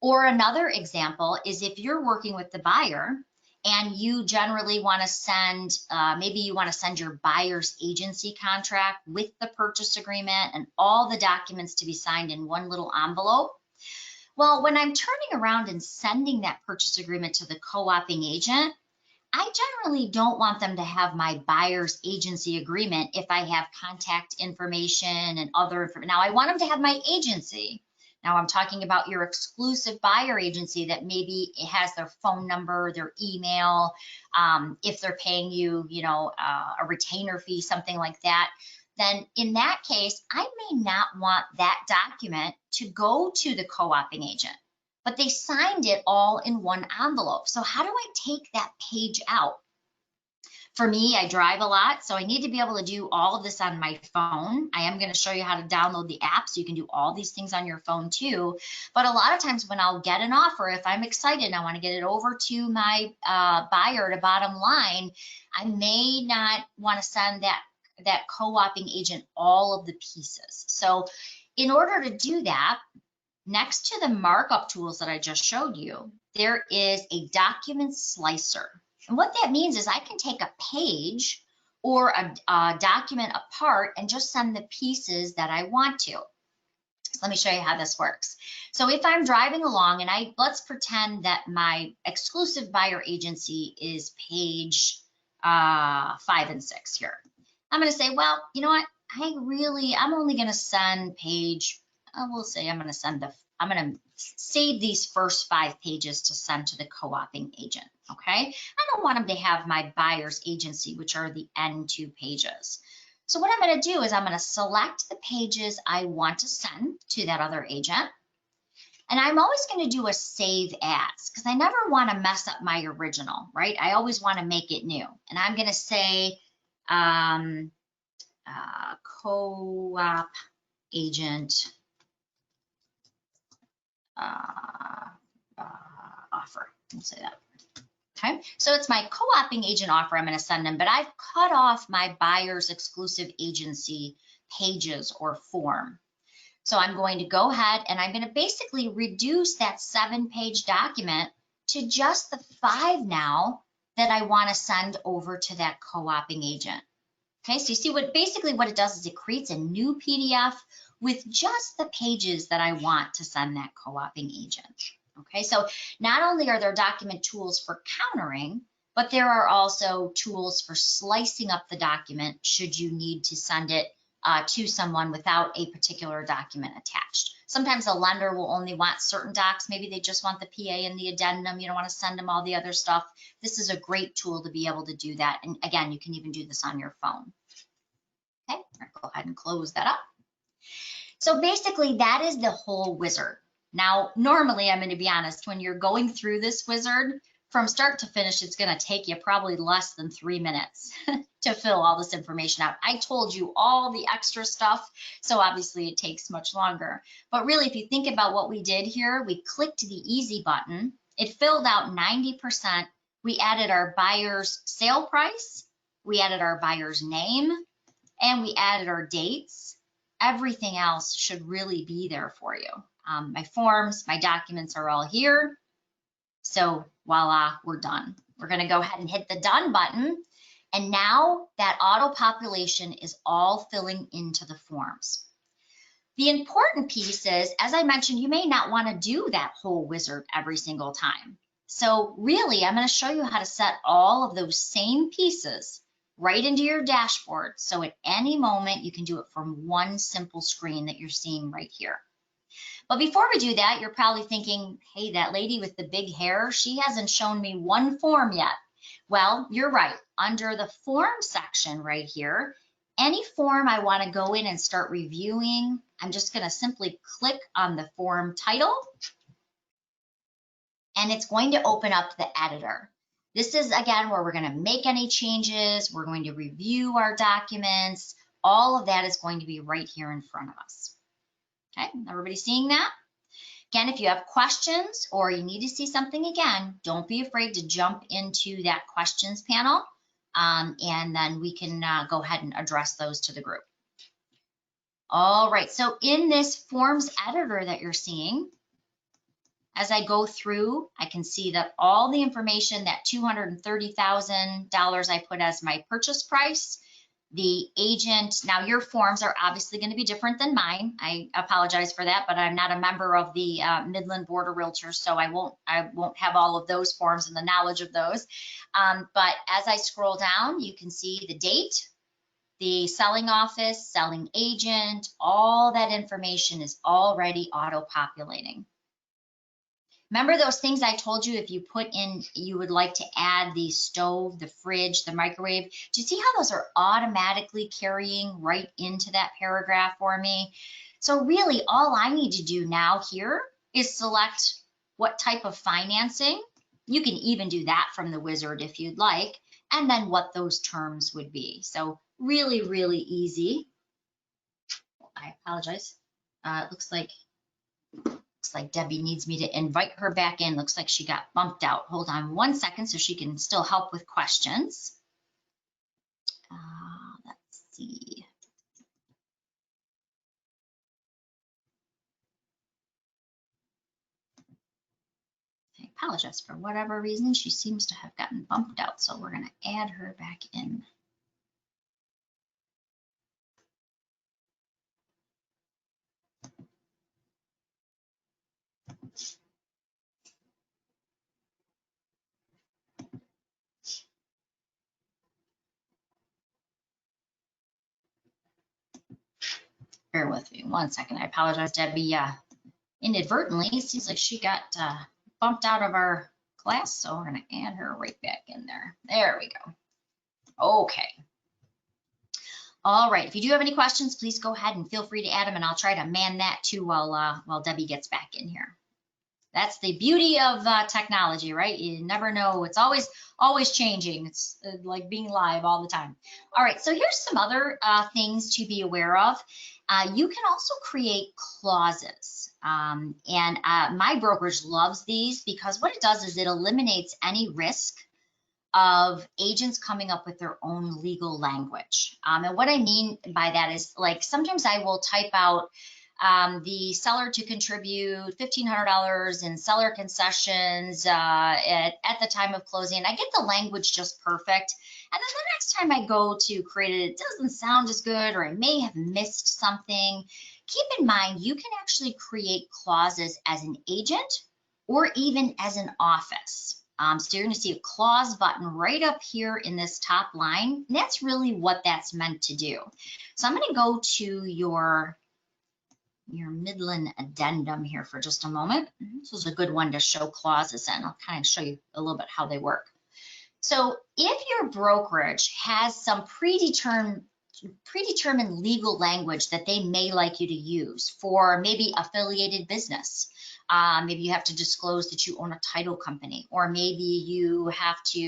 Or another example is if you're working with the buyer and you generally want to send, maybe you want to send your buyer's agency contract with the purchase agreement and all the documents to be signed in one little envelope. Well, when I'm turning around and sending that purchase agreement to the co-oping agent, I generally don't want them to have my buyer's agency agreement if I have contact information and other information. Now, I want them to have my agency. Now I'm talking about your exclusive buyer agency that maybe it has their phone number, their email, if they're paying you, you know, a retainer fee, something like that. Then in that case, I may not want that document to go to the co-oping agent, but they signed it all in one envelope. So how do I take that page out? For me, I drive a lot, so I need to be able to do all of this on my phone. I am going to show you how to download the app so you can do all these things on your phone too. But a lot of times when I'll get an offer, if I'm excited and I want to get it over to my buyer to bottom line, I may not want to send that co-oping agent all of the pieces. So in order to do that, next to the markup tools that I just showed you, there is a document slicer. And what that means is I can take a page or a document apart and just send the pieces that I want to. So let me show you how this works. So if I'm driving along and let's pretend that my exclusive buyer agency is page 5 and 6 here. I'm going to say, well, you know what? I'm only going to send page, we'll say I'm going to save these first 5 pages to send to the co-oping agent, okay? I don't want them to have my buyer's agency, which are the end 2 pages. So what I'm going to do is I'm going to select the pages I want to send to that other agent. And I'm always going to do a save as, because I never want to mess up my original, right? I always want to make it new. And I'm going to say co-op agent offer. We'll say that. Okay, so it's my co-oping agent offer I'm going to send them, but I've cut off my buyer's exclusive agency pages or form. So I'm going to go ahead and I'm going to basically reduce that 7-page document to just the 5 now that I want to send over to that co-oping agent. Okay, so you see what basically what it does is it creates a new PDF with just the pages that I want to send that co-oping agent. Okay, so not only are there document tools for countering, but there are also tools for slicing up the document should you need to send it to someone without a particular document attached. Sometimes a lender will only want certain docs. Maybe they just want the PA and the addendum. You don't want to send them all the other stuff. This is a great tool to be able to do that. And again, you can even do this on your phone. Okay, go ahead and close that up. So basically that is the whole wizard. Now, normally, I'm going to be honest, when you're going through this wizard, from start to finish, it's going to take you probably less than 3 minutes to fill all this information out. I told you all the extra stuff, so obviously it takes much longer. But really, if you think about what we did here, we clicked the easy button. It filled out 90%. We added our buyer's sale price. We added our buyer's name, and we added our dates. Everything else should really be there for you. My forms, my documents are all here. So voila, we're done. We're going to go ahead and hit the done button. And now that auto population is all filling into the forms. The important piece is, as I mentioned, you may not want to do that whole wizard every single time. So really, I'm going to show you how to set all of those same pieces right into your dashboard. So at any moment, you can do it from one simple screen that you're seeing right here. But before we do that, you're probably thinking, hey, that lady with the big hair, she hasn't shown me one form yet. Well, you're right. Under the form section right here, any form I want to go in and start reviewing, I'm just going to simply click on the form title, and it's going to open up the editor. This is, again, where we're going to make any changes. We're going to review our documents. All of that is going to be right here in front of us. Okay, everybody seeing that? Again, if you have questions or you need to see something again, don't be afraid to jump into that questions panel, and then we can go ahead and address those to the group. All right, so in this forms editor that you're seeing, as I go through, I can see that all the information, that $230,000 I put as my purchase price, the agent, now your forms are obviously going to be different than mine. I apologize for that, but I'm not a member of the Midland Board of Realtors, so I won't have all of those forms and the knowledge of those. But as I scroll down, you can see the date, the selling office, selling agent, all that information is already auto-populating. Remember those things I told you if you put in, you would like to add the stove, the fridge, the microwave. Do you see how those are automatically carrying right into that paragraph for me? So really all I need to do now here is select what type of financing. You can even do that from the wizard if you'd like, and then what those terms would be. So really, really easy. I apologize. It looks like Debbie needs me to invite her back in. Looks like she got bumped out. Hold on 1 second so she can still help with questions. Let's see. I apologize for whatever reason. She seems to have gotten bumped out, so we're going to add her back in. Bear with me 1 second. I apologize, Debbie. inadvertently. It seems like she got bumped out of our class, so we're going to add her right back in there. There we go. Okay. All right. If you do have any questions, please go ahead and feel free to add them, and I'll try to man that too while Debbie gets back in here. That's the beauty of technology, right? You never know. It's always changing. It's like being live all the time. All right. So here's some other things to be aware of. You can also create clauses. And my brokerage loves these because what it does is it eliminates any risk of agents coming up with their own legal language. And what I mean by that is, like, sometimes I will type out the seller to contribute $1,500 in seller concessions at the time of closing. I get the language just perfect. And then the next time I go to create it, it doesn't sound as good, or I may have missed something. Keep in mind, you can actually create clauses as an agent or even as an office. So you're going to see a clause button right up here in this top line. And that's really what that's meant to do. So I'm going to go to your Midland addendum here for just a moment. This was a good one to show clauses in. I'll kind of show you a little bit how they work. So if your brokerage has some predetermined legal language that they may like you to use for maybe affiliated business, maybe you have to disclose that you own a title company, or maybe you have to,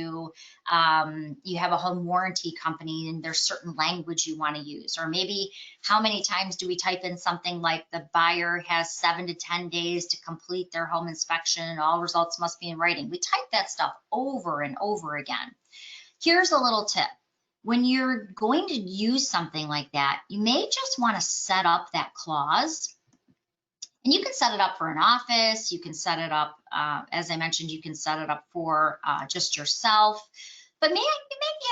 you have a home warranty company and there's certain language you want to use, or maybe how many times do we type in something like the buyer has 7 to 10 days to complete their home inspection and all results must be in writing. We type that stuff over and over again. Here's a little tip. When you're going to use something like that, you may just want to set up that clause. And you can set it up for an office. You can set it up, as I mentioned, you can set it up for just yourself. But maybe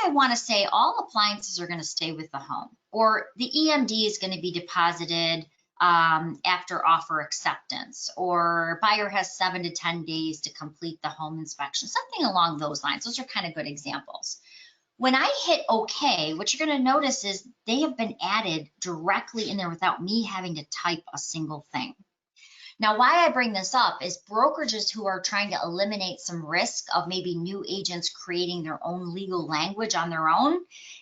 I want to say all appliances are going to stay with the home, or the EMD is going to be deposited after offer acceptance, or buyer has 7 to 10 days to complete the home inspection, something along those lines. Those are kind of good examples. When I hit OK, what you're going to notice is they have been added directly in there without me having to type a single thing. Now, why I bring this up is brokerages who are trying to eliminate some risk of maybe new agents creating their own legal language on their own.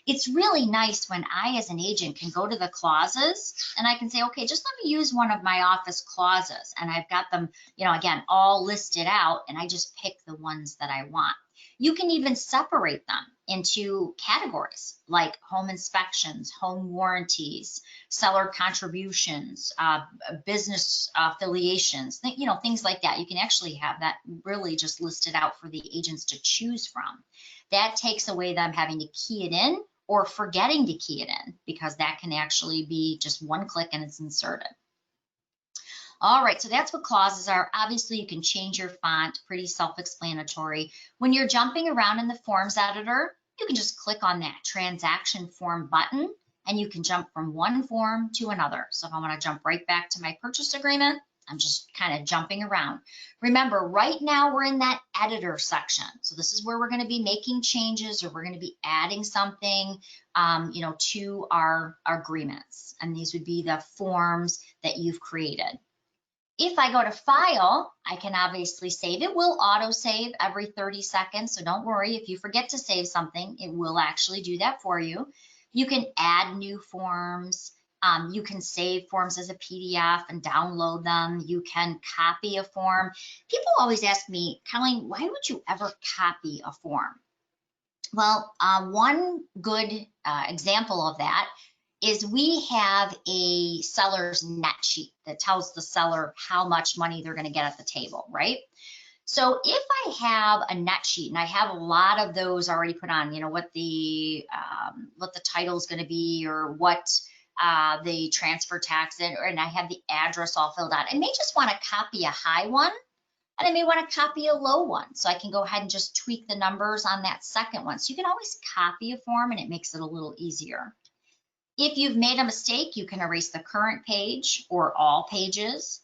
It's really nice when I, as an agent, can go to the clauses and I can say, okay, just let me use one of my office clauses. And I've got them, again, all listed out, and I just pick the ones that I want. You can even separate them into categories like home inspections, home warranties, seller contributions, business affiliations, things like that. You can actually have that really just listed out for the agents to choose from. That takes away them having to key it in or forgetting to key it in, because that can actually be just one click and it's inserted. All right, so that's what clauses are. Obviously, you can change your font, pretty self-explanatory. When you're jumping around in the forms editor, you can just click on that transaction form button and you can jump from one form to another. So if I want to jump right back to my purchase agreement, I'm just kind of jumping around. Remember, right now we're in that editor section. So this is where we're going to be making changes, or we're going to be adding something, to our agreements. And these would be the forms that you've created. If I go to File, I can obviously save. It will auto-save every 30 seconds, so don't worry. If you forget to save something, it will actually do that for you. You can add new forms. You can save forms as a PDF and download them. You can copy a form. People always ask me, Colleen, why would you ever copy a form? Well, one good example of that is we have a seller's net sheet that tells the seller how much money they're going to get at the table, right? So if I have a net sheet and I have a lot of those already put on, what the title is going to be, or what the transfer tax is, and I have the address all filled out, I may just want to copy a high one, and I may want to copy a low one, so I can go ahead and just tweak the numbers on that second one. So you can always copy a form, and it makes it a little easier. If you've made a mistake, you can erase the current page or all pages.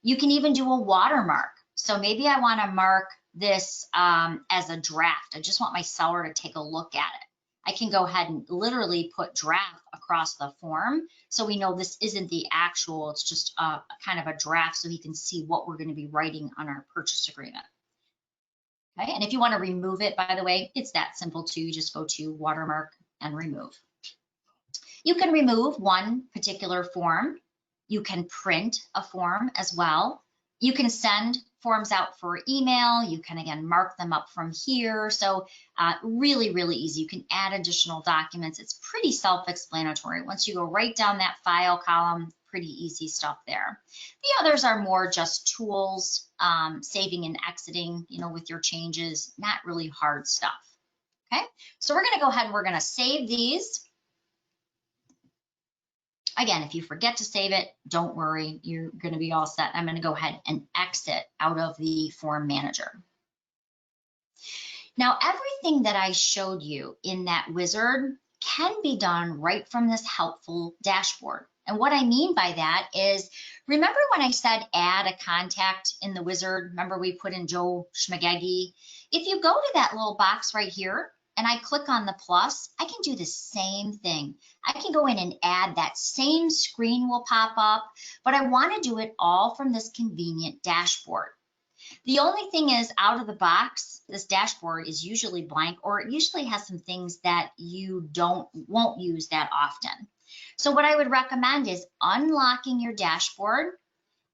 You can even do a watermark. So maybe I want to mark this as a draft. I just want my seller to take a look at it. I can go ahead and literally put draft across the form so we know this isn't the actual, it's just a kind of a draft so he can see what we're going to be writing on our purchase agreement. Okay, and if you want to remove it, by the way, it's that simple too. You just go to watermark and remove. You can remove one particular form. You can print a form as well. You can send forms out for email. You can, again, mark them up from here. So really, really easy. You can add additional documents. It's pretty self-explanatory. Once you go right down that file column, pretty easy stuff there. The others are more just tools, saving and exiting, with your changes, not really hard stuff. Okay, so we're going to go ahead and we're going to save these. Again, if you forget to save it, don't worry, you're going to be all set. I'm going to go ahead and exit out of the form manager. Now, everything that I showed you in that wizard can be done right from this helpful dashboard. And what I mean by that is, remember when I said add a contact in the wizard? Remember we put in Joe Schmagegi? If you go to that little box right here, and I click on the plus, I can do the same thing. I can go in and add that same screen will pop up, but I want to do it all from this convenient dashboard. The only thing is, out of the box, this dashboard is usually blank, or it usually has some things that you won't use that often. So what I would recommend is unlocking your dashboard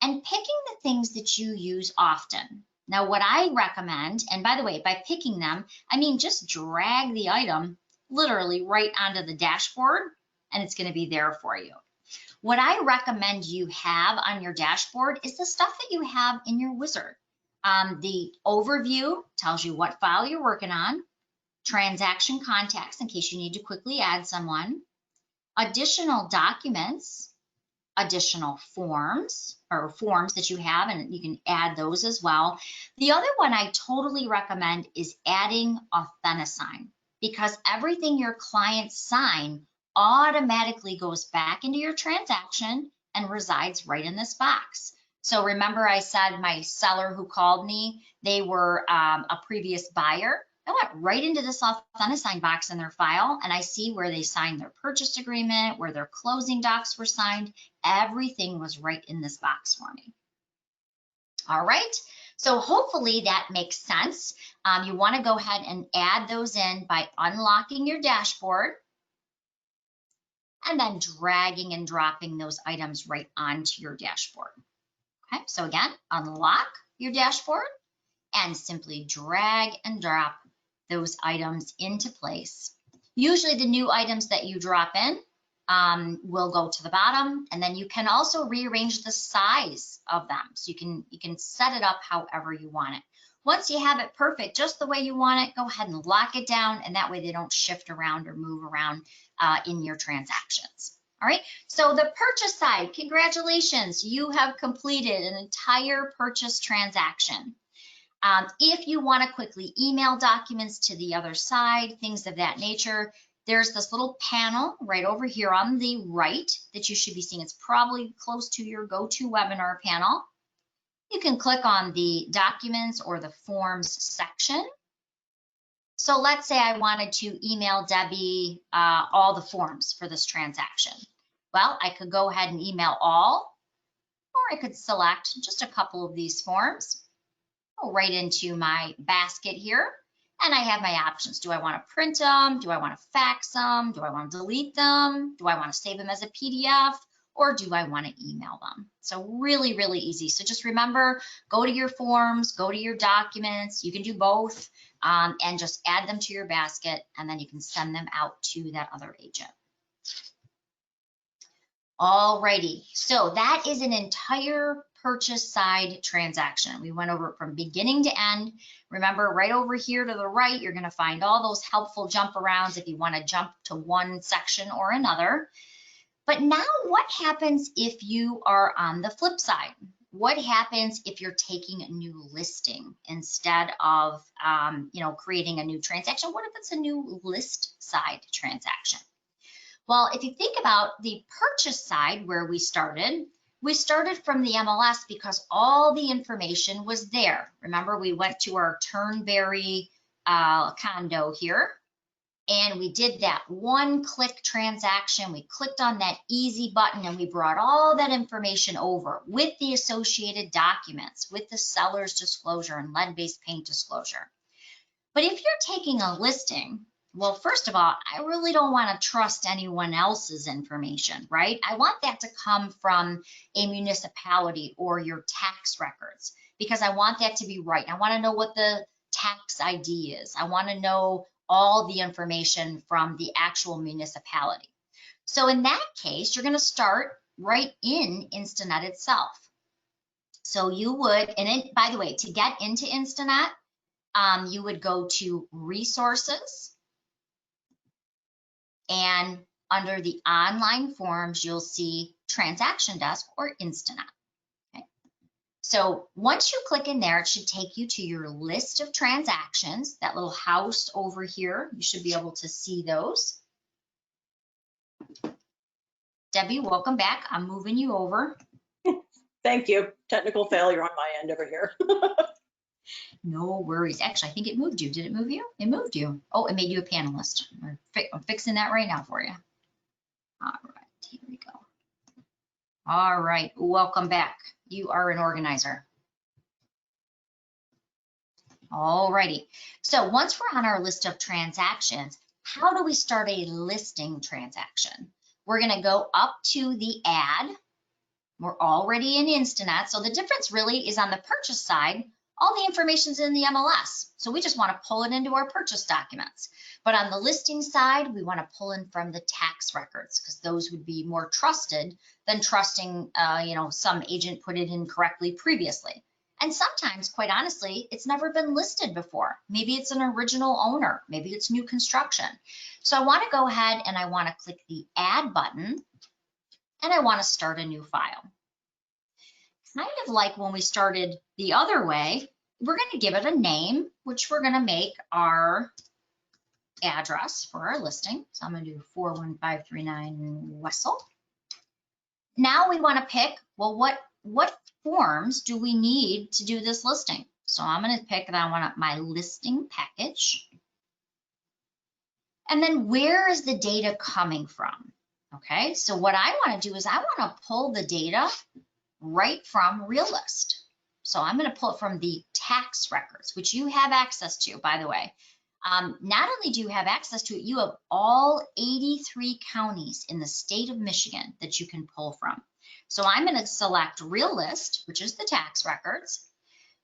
and picking the things that you use often. Now, what I recommend, and by the way, by picking them, I mean just drag the item literally right onto the dashboard, and it's going to be there for you. What I recommend you have on your dashboard is the stuff that you have in your wizard. The overview tells you what file you're working on, transaction contacts in case you need to quickly add someone, additional documents, additional forms that you have, and you can add those as well. The other one I totally recommend is adding Authentisign, because everything your clients sign automatically goes back into your transaction and resides right in this box. So remember I said my seller who called me, they were a previous buyer. I went right into this Authentisign box in their file, and I see where they signed their purchase agreement, where their closing docs were signed. Everything was right in this box for me. All right, so hopefully that makes sense. You want to go ahead and add those in by unlocking your dashboard and then dragging and dropping those items right onto your dashboard. Okay, so again, unlock your dashboard and simply drag and drop those items into place. Usually the new items that you drop in will go to the bottom, and then you can also rearrange the size of them. So you can set it up however you want it. Once you have it perfect, just the way you want it, go ahead and lock it down, and that way they don't shift around or move around in your transactions. All right, so the purchase side, congratulations, you have completed an entire purchase transaction. If you want to quickly email documents to the other side, things of that nature, there's this little panel right over here on the right that you should be seeing. It's probably close to your GoToWebinar panel. You can click on the documents or the forms section. So let's say I wanted to email Debbie all the forms for this transaction. Well, I could go ahead and email all, or I could select just a couple of these forms. Right into my basket here, and I have my options. Do I want to print them? Do I want to fax them? Do I want to delete them? Do I want to save them as a PDF, or do I want to email them? So really, really easy. So just remember, go to your forms, go to your documents. You can do both, and just add them to your basket, and then you can send them out to that other agent. Alrighty, so that is an entire purchase side transaction. We went over it from beginning to end. Remember, right over here to the right, you're going to find all those helpful jump arounds if you want to jump to one section or another. But now what happens if you are on the flip side? What happens if you're taking a new listing instead of creating a new transaction? What if it's a new list side transaction? Well, if you think about the purchase side where we started from the MLS because all the information was there. Remember, we went to our Turnberry condo here. and we did that one-click transaction. We clicked on that easy button and we brought all that information over with the associated documents, with the seller's disclosure and lead-based paint disclosure. But if you're taking a listing, well, first of all, I really don't want to trust anyone else's information, right? I want that to come from a municipality or your tax records, because I want that to be right. I want to know what the tax ID is. I want to know all the information from the actual municipality. So in that case, you're going to start right in Instanet itself. So you would, and by the way, to get into Instanet, you would go to Resources, and under the online forms, you'll see Transaction Desk or Instanet. Okay. So once you click in there, it should take you to your list of transactions, that little house over here. You should be able to see those. Debbie, welcome back. I'm moving you over. Thank you. Technical failure on my end over here. No worries. Actually, I think it moved you. Did it move you? It moved you. Oh, it made you a panelist. I'm fixing that right now for you. All right, here we go. All right, welcome back. You are an organizer. All righty. So once we're on our list of transactions, how do we start a listing transaction? We're going to go up to the ad. We're already in Instanet. So the difference really is on the purchase side, all the information's in the MLS. So we just want to pull it into our purchase documents. But on the listing side, we want to pull in from the tax records, because those would be more trusted than trusting, some agent put it in correctly previously. And sometimes, quite honestly, it's never been listed before. Maybe it's an original owner. Maybe it's new construction. So I want to go ahead and I want to click the add button, and I want to start a new file. Kind of like when we started the other way, we're going to give it a name, which we're going to make our address for our listing. So I'm going to do 41539 Wessel. Now we want to pick, well, what forms do we need to do this listing? So I'm going to pick that I want my listing package. And then where is the data coming from? Okay, so what I want to do is I want to pull the data right from Realist. So I'm going to pull it from the tax records, which you have access to, by the way. Not only do you have access to it, you have all 83 counties in the state of Michigan that you can pull from. So I'm going to select Realist, which is the tax records.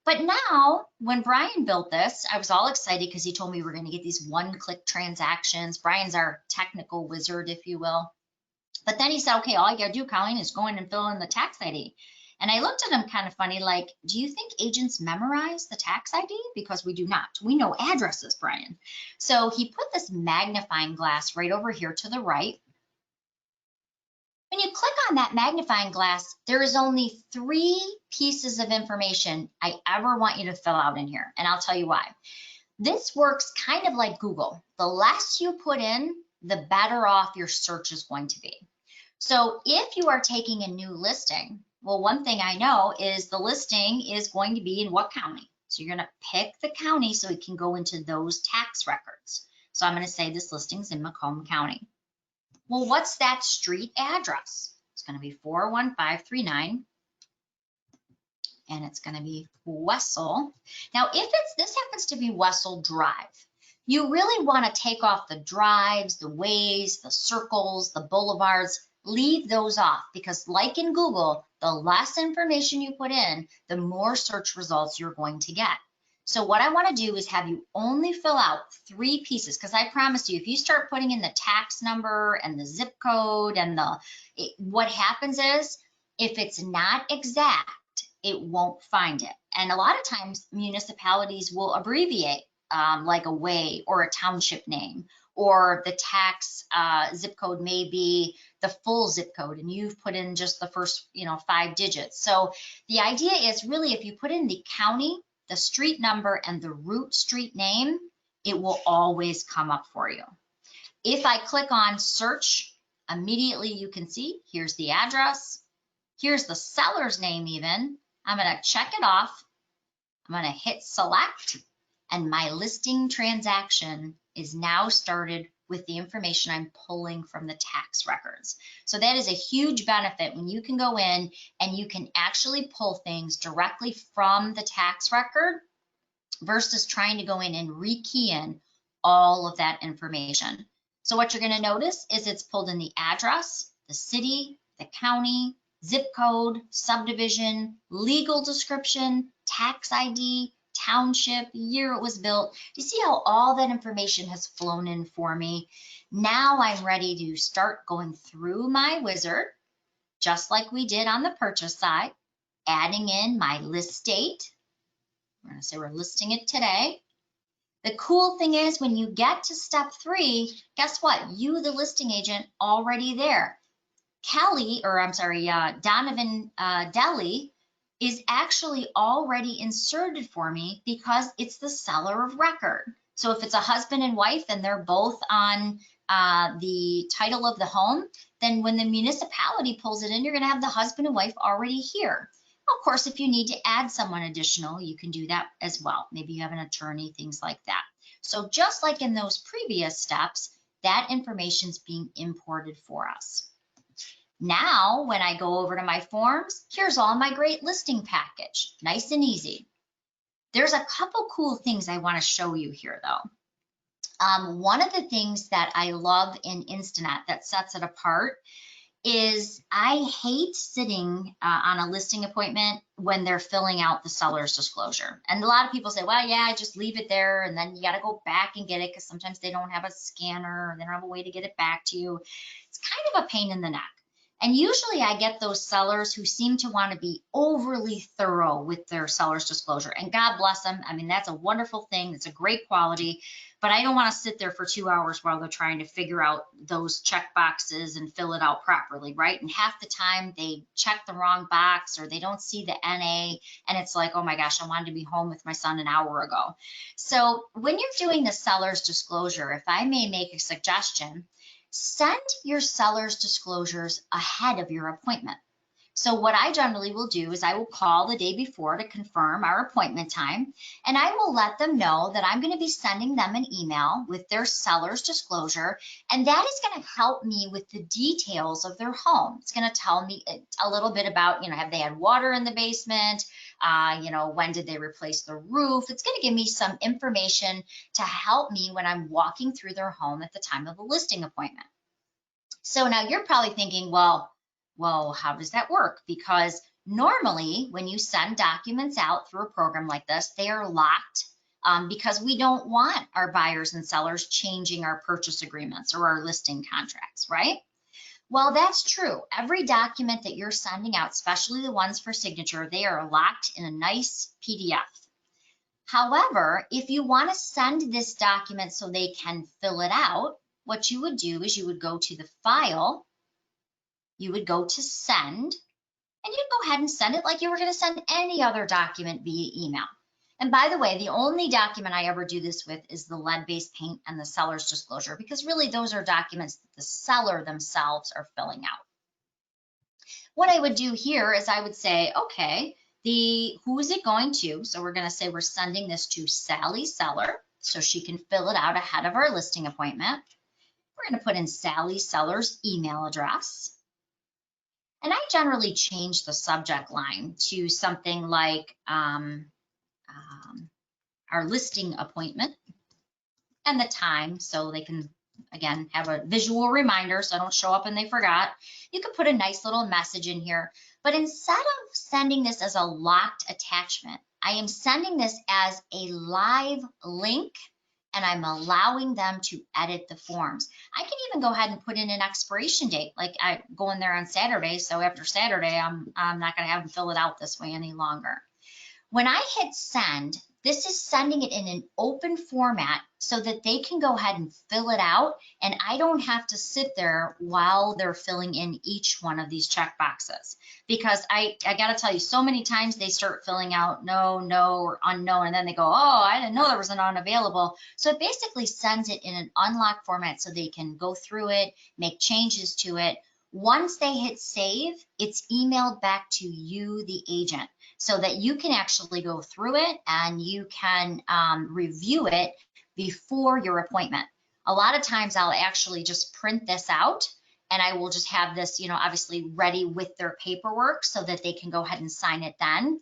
But now, when Brian built this, I was all excited because he told me we're going to get these one-click transactions. Brian's our technical wizard, if you will. But then he said, okay, all you got to do, Colleen, is go in and fill in the tax ID. And I looked at him kind of funny, like, do you think agents memorize the tax ID? Because we do not. We know addresses, Brian. So he put this magnifying glass right over here to the right. When you click on that magnifying glass, there is only 3 pieces of information I ever want you to fill out in here. And I'll tell you why. This works kind of like Google. The less you put in, the better off your search is going to be. So if you are taking a new listing, well, one thing I know is the listing is going to be in what county. So you're going to pick the county so it can go into those tax records. So I'm going to say this listing's in Macomb County. Well, what's that street address? It's going to be 41539. And it's going to be Wessel. Now, if this happens to be Wessel Drive, you really want to take off the drives, the ways, the circles, the boulevards. Leave those off, because like in Google, the less information you put in, the more search results you're going to get. So what I want to do is have you only fill out 3 pieces, because I promise you, if you start putting in the tax number and the zip code and what happens is, if it's not exact, it won't find it. And a lot of times municipalities will abbreviate like a way or a township name, or the tax zip code may be the full zip code and you've put in just the first 5 digits. So the idea is really, if you put in the county, the street number, and the route street name, it will always come up for you. If I click on search, immediately you can see here's the address, here's the seller's name even. I'm going to check it off. I'm going to hit select, and my listing transaction is now started with the information I'm pulling from the tax records. So that is a huge benefit when you can go in and you can actually pull things directly from the tax record versus trying to go in and rekey in all of that information. So what you're going to notice is it's pulled in the address, the city, the county, zip code, subdivision, legal description, tax ID, township, year it was built. Do you see how all that information has flown in for me? Now I'm ready to start going through my wizard, just like we did on the purchase side, adding in my list date. We're going to say we're listing it today. The cool thing is when you get to step 3, guess what? You, the listing agent, already there. Donovan Deli is actually already inserted for me because it's the seller of record. So if it's a husband and wife and they're both on the title of the home, then when the municipality pulls it in, you're going to have the husband and wife already here. Of course, if you need to add someone additional, you can do that as well. Maybe you have an attorney, things like that. So just like in those previous steps, that information is being imported for us. Now, when I go over to my forms, here's all my great listing package, nice and easy. There's a couple cool things I want to show you here though. One of the things that I love in Instanet that sets it apart is I hate sitting on a listing appointment when they're filling out the seller's disclosure. And a lot of people say, well, yeah, just leave it there and then you got to go back and get it because sometimes they don't have a scanner or they don't have a way to get it back to you. It's kind of a pain in the neck. And usually I get those sellers who seem to want to be overly thorough with their seller's disclosure. And God bless them. I mean, that's a wonderful thing. It's a great quality. But I don't want to sit there for 2 hours while they're trying to figure out those check boxes and fill it out properly, right? And half the time they check the wrong box or they don't see the NA. And it's like, oh my gosh, I wanted to be home with my son an hour ago. So when you're doing the seller's disclosure, if I may make a suggestion, send your seller's disclosures ahead of your appointment. So what I generally will do is I will call the day before to confirm our appointment time, and I will let them know that I'm going to be sending them an email with their seller's disclosure, and that is going to help me with the details of their home. It's going to tell me a little bit about, have they had water in the basement? When did they replace the roof? It's going to give me some information to help me when I'm walking through their home at the time of the listing appointment. So now you're probably thinking, well, how does that work? Because normally when you send documents out through a program like this, they are locked because we don't want our buyers and sellers changing our purchase agreements or our listing contracts, right? Well, that's true. Every document that you're sending out, especially the ones for signature, they are locked in a nice PDF. However, if you want to send this document so they can fill it out, what you would do is you would go to the file, you would go to send, and you'd go ahead and send it like you were going to send any other document via email. And by the way, the only document I ever do this with is the lead-based paint and the seller's disclosure, because really those are documents that the seller themselves are filling out. What I would do here is I would say, okay, who is it going to? So we're going to say we're sending this to Sally Seller so she can fill it out ahead of our listing appointment. We're going to put in Sally Seller's email address. And I generally change the subject line to something like our listing appointment and the time, so they can, again, have a visual reminder so I don't show up and they forgot. You could put a nice little message in here, but instead of sending this as a locked attachment, I am sending this as a live link, and I'm allowing them to edit the forms. I can even go ahead and put in an expiration date, like I go in there on Saturday, so after Saturday, I'm not going to have them fill it out this way any longer. When I hit send, this is sending it in an open format so that they can go ahead and fill it out, and I don't have to sit there while they're filling in each one of these check boxes. Because I got to tell you, so many times they start filling out no, or unknown, and then they go, oh, I didn't know there was an unavailable. So it basically sends it in an unlocked format so they can go through it, make changes to it. Once they hit save, it's emailed back to you, the agent, so that you can actually go through it and you can review it before your appointment. A lot of times I'll actually just print this out and I will just have this, obviously ready with their paperwork so that they can go ahead and sign it then.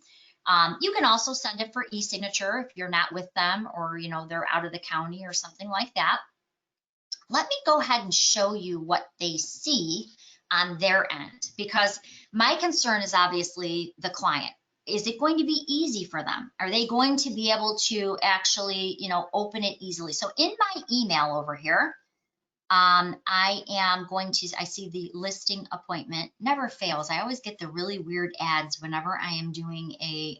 You can also send it for e-signature if you're not with them or, they're out of the county or something like that. Let me go ahead and show you what they see on their end, because my concern is obviously the client. Is it going to be easy for them? Are they going to be able to actually, open it easily? So in my email over here, I see the listing appointment never fails. I always get the really weird ads whenever I am doing a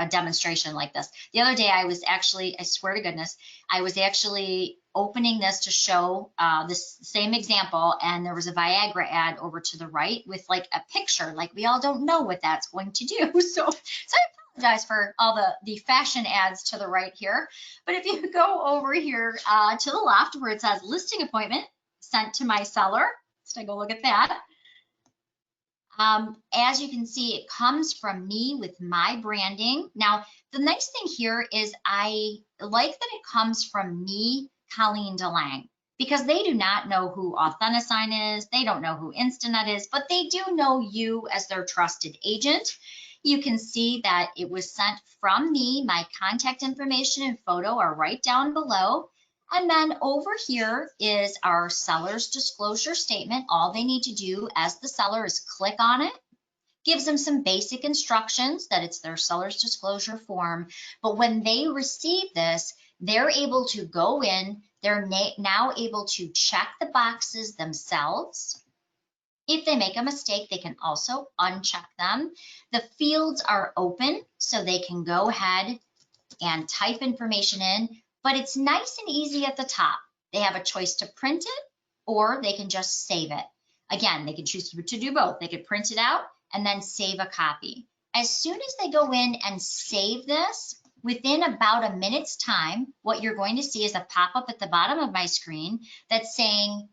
demonstration like this. The other day I was actually, I swear to goodness, I was actually opening this to show this same example, and there was a Viagra ad over to the right with like a picture, like we all don't know what that's going to do. So I apologize for all the fashion ads to the right here. But if you go over here to the left where it says listing appointment sent to my seller, let's take a look at that. As you can see, it comes from me with my branding. Now, the nice thing here is I like that it comes from me, Colleen DeLange, because they do not know who Authentisign is. They don't know who Instanet is, but they do know you as their trusted agent. You can see that it was sent from me. My contact information and photo are right down below. And then over here is our seller's disclosure statement. All they need to do as the seller is click on it. Gives them some basic instructions that it's their seller's disclosure form. But when they receive this, they're able to go in. They're now able to check the boxes themselves. If they make a mistake, they can also uncheck them. The fields are open, so they can go ahead and type information in, but it's nice and easy at the top. They have a choice to print it, or they can just save it. Again, they can choose to do both. They could print it out and then save a copy. As soon as they go in and save this, within about a minute's time, what you're going to see is a pop-up at the bottom of my screen that's saying,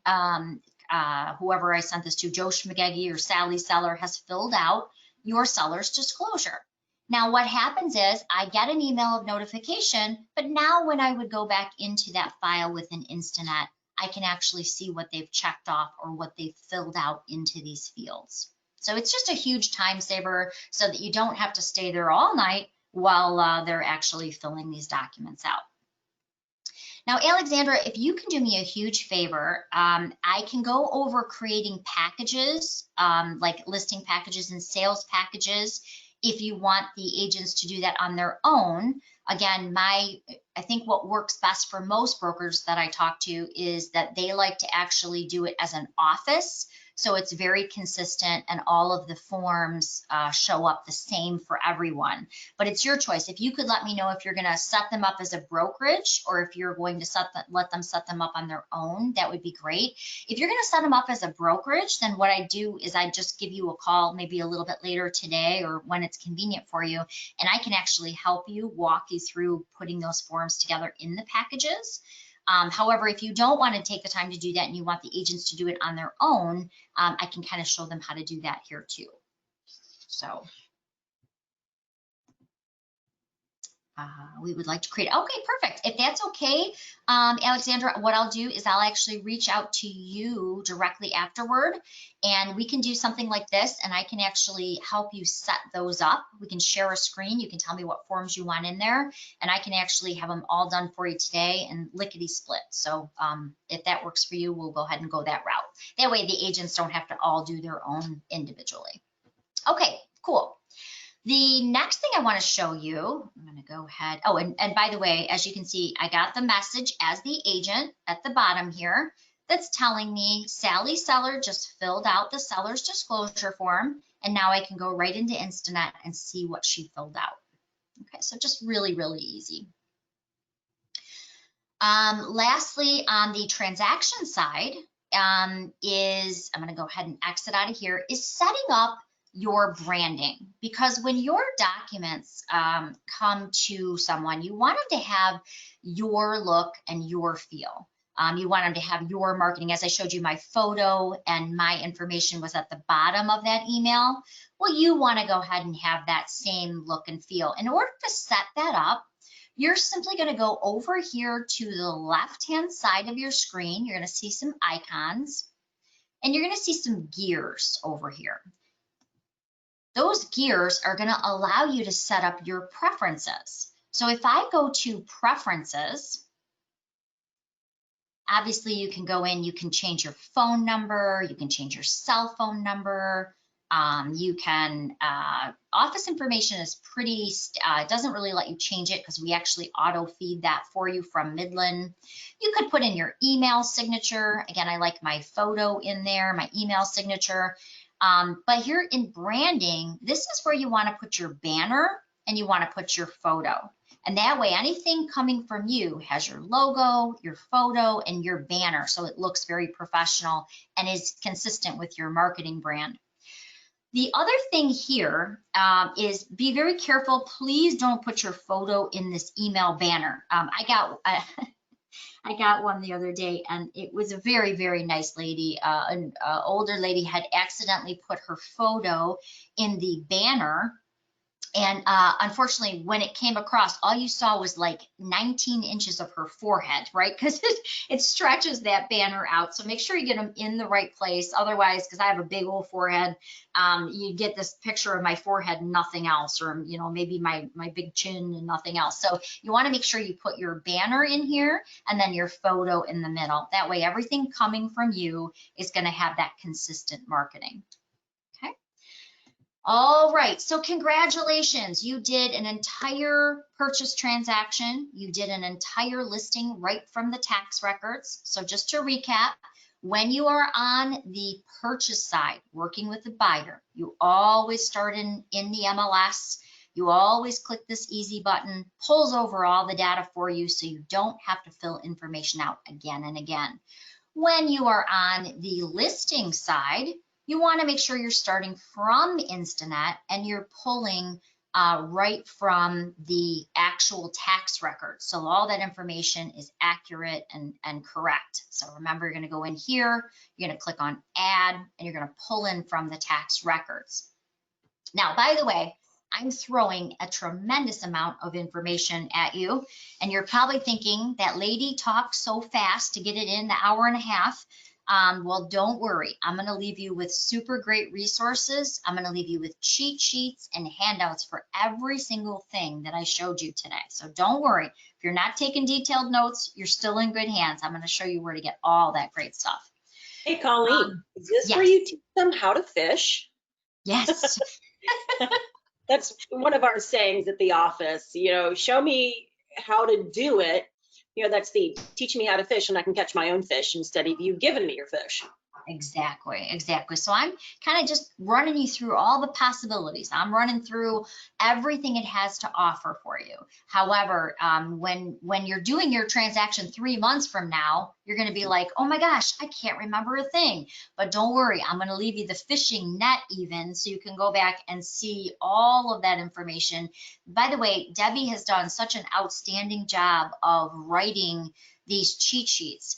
whoever I sent this to, Joe Schmagegi or Sally Seller, has filled out your seller's disclosure. Now, what happens is I get an email of notification, but now when I would go back into that file within Instanet, I can actually see what they've checked off or what they've filled out into these fields. So it's just a huge time saver so that you don't have to stay there all night while they're actually filling these documents out. Now, Alexandra, if you can do me a huge favor, I can go over creating packages, like listing packages and sales packages, if you want the agents to do that on their own. Again, I think what works best for most brokers that I talk to is that they like to actually do it as an office. So it's very consistent and all of the forms show up the same for everyone. But it's your choice. If you could let me know if you're going to set them up as a brokerage or if you're going to let them set them up on their own, that would be great. If you're going to set them up as a brokerage, then what I do is I just give you a call maybe a little bit later today or when it's convenient for you, and I can actually help you, walk you through putting those forms together in the packages. However, if you don't want to take the time to do that and you want the agents to do it on their own, I can kind of show them how to do that here too. So we would like to create, okay, perfect. If that's okay, Alexandra, what I'll do is I'll actually reach out to you directly afterward, and we can do something like this, and I can actually help you set those up. We can share a screen. You can tell me what forms you want in there, and I can actually have them all done for you today and lickety split. So if that works for you, we'll go ahead and go that route. That way the agents don't have to all do their own individually. Okay, cool. The next thing I want to show you, I'm going to go ahead. Oh, and by the way, as you can see, I got the message as the agent at the bottom here that's telling me Sally Seller just filled out the seller's disclosure form, and now I can go right into Instanet and see what she filled out. Okay, so just really, really easy. Lastly, on the transaction side, I'm going to go ahead and exit out of here, is setting up your branding, because when your documents come to someone, you want them to have your look and your feel. You want them to have your marketing. As I showed you, my photo and my information was at the bottom of that email. Well, you want to go ahead and have that same look and feel. In order to set that up, you're simply going to go over here to the left-hand side of your screen. You're going to see some icons, and you're going to see some gears over here. Those gears are going to allow you to set up your preferences. So if I go to preferences, obviously you can go in, you can change your phone number, you can change your cell phone number, you can, office information is pretty, it doesn't really let you change it because we actually auto feed that for you from Midland. You could put in your email signature. Again, I like my photo in there, my email signature. But here in branding, this is where you want to put your banner and you want to put your photo. And that way, anything coming from you has your logo, your photo, and your banner. So it looks very professional and is consistent with your marketing brand. The other thing here is be very careful. Please don't put your photo in this email banner. I got one the other day, and it was a very, very nice lady. An older lady had accidentally put her photo in the banner. And unfortunately, when it came across, all you saw was like 19 inches of her forehead, right? Because it stretches that banner out. So make sure you get them in the right place. Otherwise, because I have a big old forehead, you get this picture of my forehead and nothing else, or maybe my big chin and nothing else. So you want to make sure you put your banner in here and then your photo in the middle. That way, everything coming from you is going to have that consistent marketing. All right, so congratulations. You did an entire purchase transaction. You did an entire listing right from the tax records. So just to recap, when you are on the purchase side, working with the buyer, you always start in the MLS. You always click this easy button, pulls over all the data for you so you don't have to fill information out again and again. When you are on the listing side, you want to make sure you're starting from Instanet and you're pulling right from the actual tax record. So all that information is accurate and correct. So remember, you're going to go in here, you're going to click on add, and you're going to pull in from the tax records. Now, by the way, I'm throwing a tremendous amount of information at you, and you're probably thinking that lady talked so fast to get it in the hour and a half. Well, don't worry. I'm going to leave you with super great resources. I'm going to leave you with cheat sheets and handouts for every single thing that I showed you today. So don't worry. If you're not taking detailed notes, you're still in good hands. I'm going to show you where to get all that great stuff. Hey, Colleen, is this yes. where you teach them how to fish? Yes. That's one of our sayings at the office, show me how to do it. That's the teach me how to fish and I can catch my own fish instead of you giving me your fish. Exactly. So I'm kind of just running you through all the possibilities. I'm running through everything it has to offer for you. However, when you're doing your transaction 3 months from now, you're going to be like, oh my gosh, I can't remember a thing. But don't worry, I'm going to leave you the fishing net even so you can go back and see all of that information. By the way, Debbie has done such an outstanding job of writing these cheat sheets.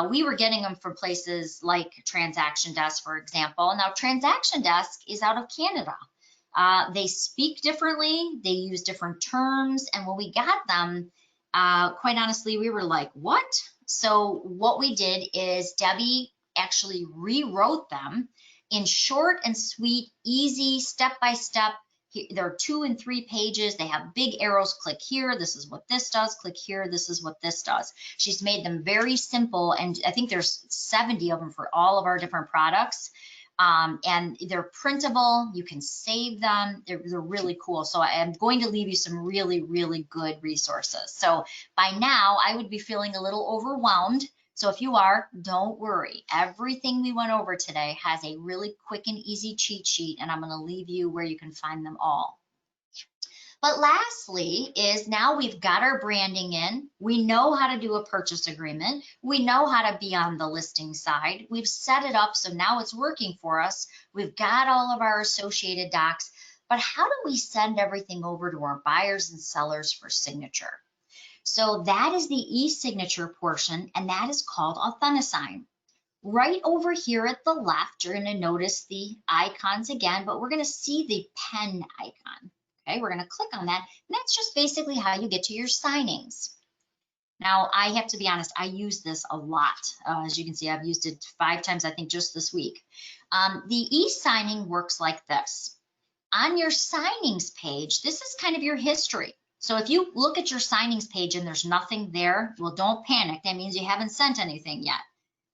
We were getting them from places like Transaction Desk, for example. Now, Transaction Desk is out of Canada. They speak differently, they use different terms, and when we got them, quite honestly, we were like, what? So what we did is Debbie actually rewrote them in short and sweet, easy, step-by-step. There are 2 and 3 pages. They have big arrows. Click here. This is what this does. Click here. This is what this does. She's made them very simple. And I think there's 70 of them for all of our different products. And they're printable. You can save them. They're really cool. So I am going to leave you some really, really good resources. So by now, I would be feeling a little overwhelmed. So if you are, don't worry. Everything we went over today has a really quick and easy cheat sheet, and I'm going to leave you where you can find them all. But lastly is now we've got our branding in. We know how to do a purchase agreement. We know how to be on the listing side. We've set it up so now it's working for us. We've got all of our associated docs. But how do we send everything over to our buyers and sellers for signature? So that is the e-signature portion, and that is called Authentisign. Right over here at the left, you're going to notice the icons again, but we're going to see the pen icon. Okay, we're going to click on that. And that's just basically how you get to your signings. Now, I have to be honest, I use this a lot. As you can see, I've used it 5 times, I think, just this week. The e-signing works like this. On your signings page, this is kind of your history. So if you look at your signings page and there's nothing there, well, don't panic. That means you haven't sent anything yet.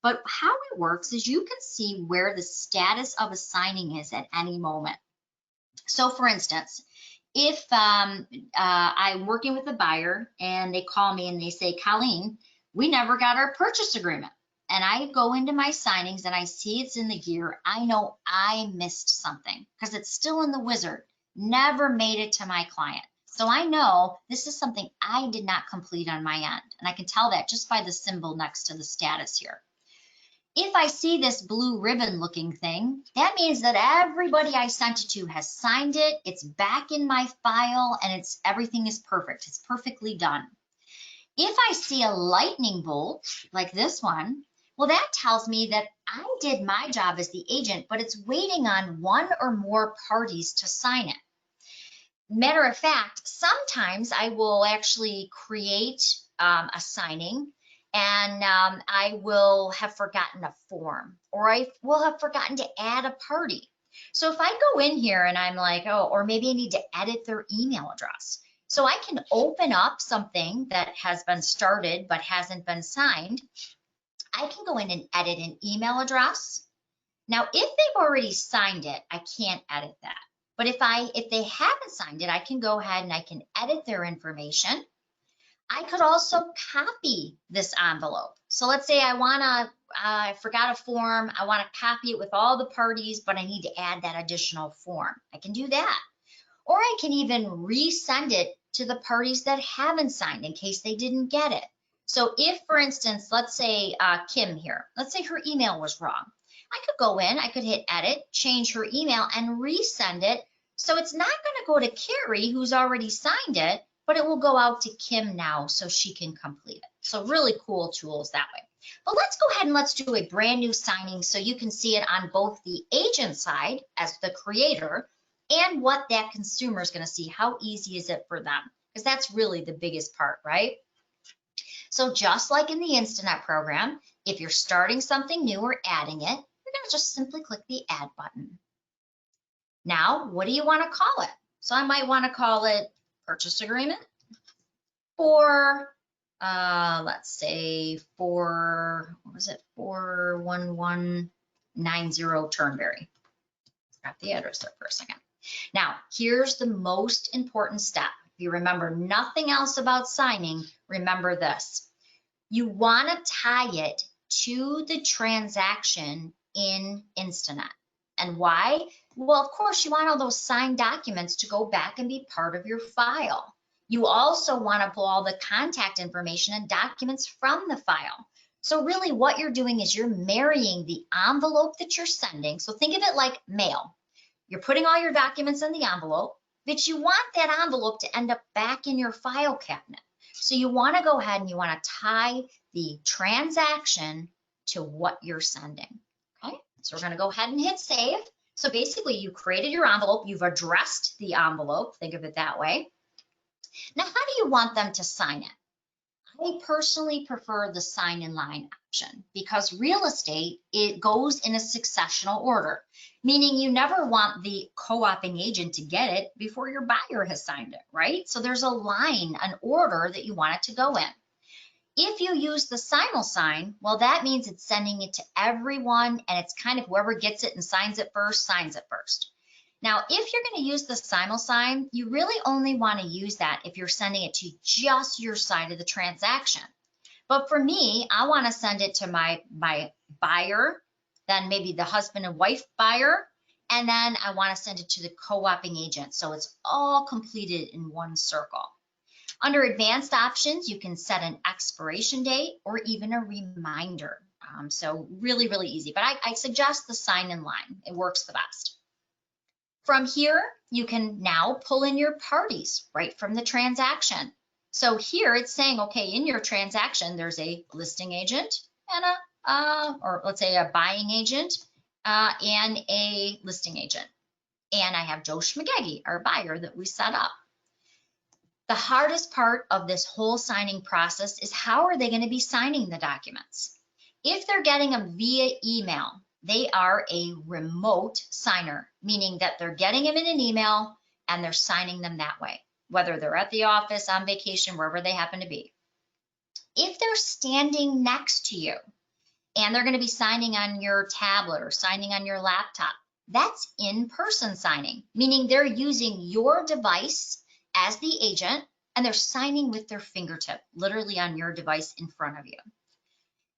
But how it works is you can see where the status of a signing is at any moment. So for instance, if I'm working with a buyer and they call me and they say, Colleen, we never got our purchase agreement. And I go into my signings and I see it's in the gear, I know I missed something because it's still in the wizard, never made it to my client. So I know this is something I did not complete on my end. And I can tell that just by the symbol next to the status here. If I see this blue ribbon looking thing, that means that everybody I sent it to has signed it, it's back in my file, and everything is perfect. It's perfectly done. If I see a lightning bolt like this one, well, that tells me that I did my job as the agent, but it's waiting on one or more parties to sign it. Matter of fact, sometimes I will actually create a signing and I will have forgotten a form, or I will have forgotten to add a party. So if I go in here and I'm like, oh, or maybe I need to edit their email address. So I can open up something that has been started but hasn't been signed. I can go in and edit an email address. Now, if they've already signed it, I can't edit that. But if they haven't signed it, I can go ahead and I can edit their information. I could also copy this envelope. So let's say I forgot a form, I want to copy it with all the parties, but I need to add that additional form. I can do that. Or I can even resend it to the parties that haven't signed in case they didn't get it. So if, for instance, let's say Kim here, let's say her email was wrong. I could go in, I could hit edit, change her email and resend it. So it's not going to go to Carrie, who's already signed it, but it will go out to Kim now so she can complete it. So really cool tools that way. But let's go ahead and let's do a brand new signing so you can see it on both the agent side as the creator and what that consumer is going to see. How easy is it for them? Because that's really the biggest part, right? So just like in the Instanet program, if you're starting something new or adding it, you're going to just simply click the add button. Now, what do you want to call it? So I might want to call it purchase agreement for, let's say for, what was it? 41190 Turnberry. Got the address there for a second. Now, here's the most important step. If you remember nothing else about signing, remember this. You want to tie it to the transaction in Instanet. And why? Well, of course, you want all those signed documents to go back and be part of your file. You also want to pull all the contact information and documents from the file. So really what you're doing is you're marrying the envelope that you're sending. So think of it like mail. You're putting all your documents in the envelope, but you want that envelope to end up back in your file cabinet. So you want to go ahead and you want to tie the transaction to what you're sending. Okay, so we're going to go ahead and hit save. So basically you created your envelope, you've addressed the envelope, think of it that way. Now, how do you want them to sign it? I personally prefer the sign in line option because real estate, it goes in a successional order, meaning you never want the co-oping agent to get it before your buyer has signed it, right? So there's a line, an order that you want it to go in. If you use the simul sign, well, that means it's sending it to everyone and it's kind of whoever gets it and signs it first, signs it first. Now, if you're going to use the simul sign, you really only want to use that if you're sending it to just your side of the transaction. But for me, I want to send it to my buyer, then maybe the husband and wife buyer, and then I want to send it to the co-oping agent. So it's all completed in one circle. Under advanced options, you can set an expiration date or even a reminder. So really, really easy. But I suggest the sign in line. It works the best. From here, you can now pull in your parties right from the transaction. So here it's saying, okay, in your transaction, there's a listing agent and or let's say a buying agent and a listing agent. and I have Joe Schmagegi, our buyer that we set up. The hardest part of this whole signing process is how are they going to be signing the documents? If they're getting them via email, they are a remote signer, meaning that they're getting them in an email and they're signing them that way, whether they're at the office, on vacation, wherever they happen to be. If they're standing next to you and they're going to be signing on your tablet or signing on your laptop, that's in-person signing, meaning they're using your device as the agent and they're signing with their fingertip, literally on your device in front of you.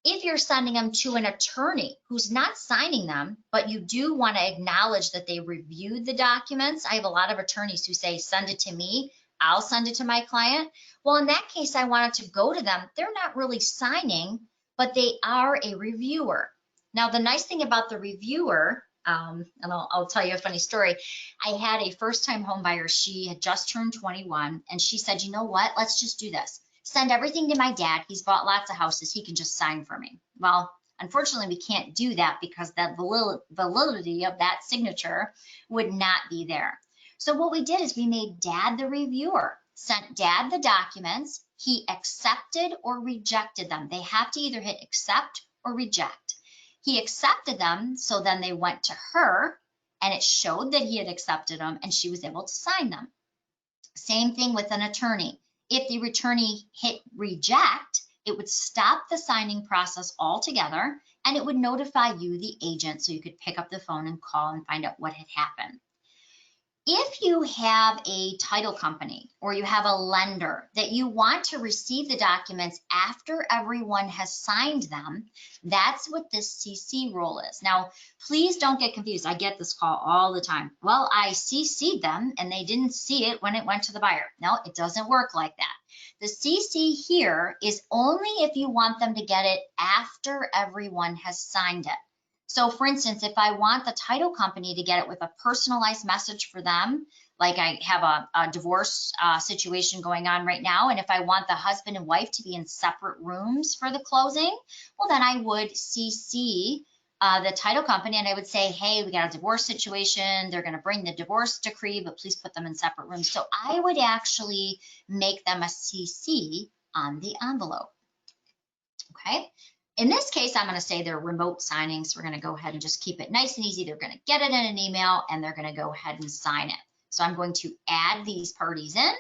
If you're sending them to an attorney who's not signing them, but you do want to acknowledge that they reviewed the documents, I have a lot of attorneys who say, send it to me, I'll send it to my client. Well, in that case, I want it to go to them. They're not really signing, but they are a reviewer. Now, the nice thing about the reviewer, and I'll tell you a funny story. I had a first-time home buyer. She had just turned 21, and she said, you know what? Let's just do this. Send everything to my dad. He's bought lots of houses. He can just sign for me. Well, unfortunately, we can't do that because that validity of that signature would not be there. So what we did is we made dad the reviewer, sent dad the documents. He accepted or rejected them. They have to either hit accept or reject. He accepted them, so then they went to her and it showed that he had accepted them and she was able to sign them. Same thing with an attorney. If the attorney hit reject, it would stop the signing process altogether and it would notify you, the agent, so you could pick up the phone and call and find out what had happened. If you have a title company or you have a lender that you want to receive the documents after everyone has signed them, that's what this CC rule is. Now, please don't get confused. I get this call all the time. Well, I CC'd them and they didn't see it when it went to the buyer. No, it doesn't work like that. The CC here is only if you want them to get it after everyone has signed it. So for instance, if I want the title company to get it with a personalized message for them, like I have a divorce situation going on right now, and if I want the husband and wife to be in separate rooms for the closing, well, then I would CC the title company and I would say, hey, we got a divorce situation. They're going to bring the divorce decree, but please put them in separate rooms. So I would actually make them a CC on the envelope. Okay. In this case, I'm going to say they're remote signings. We're going to go ahead and just keep it nice and easy. They're going to get it in an email and they're going to go ahead and sign it. So I'm going to add these parties in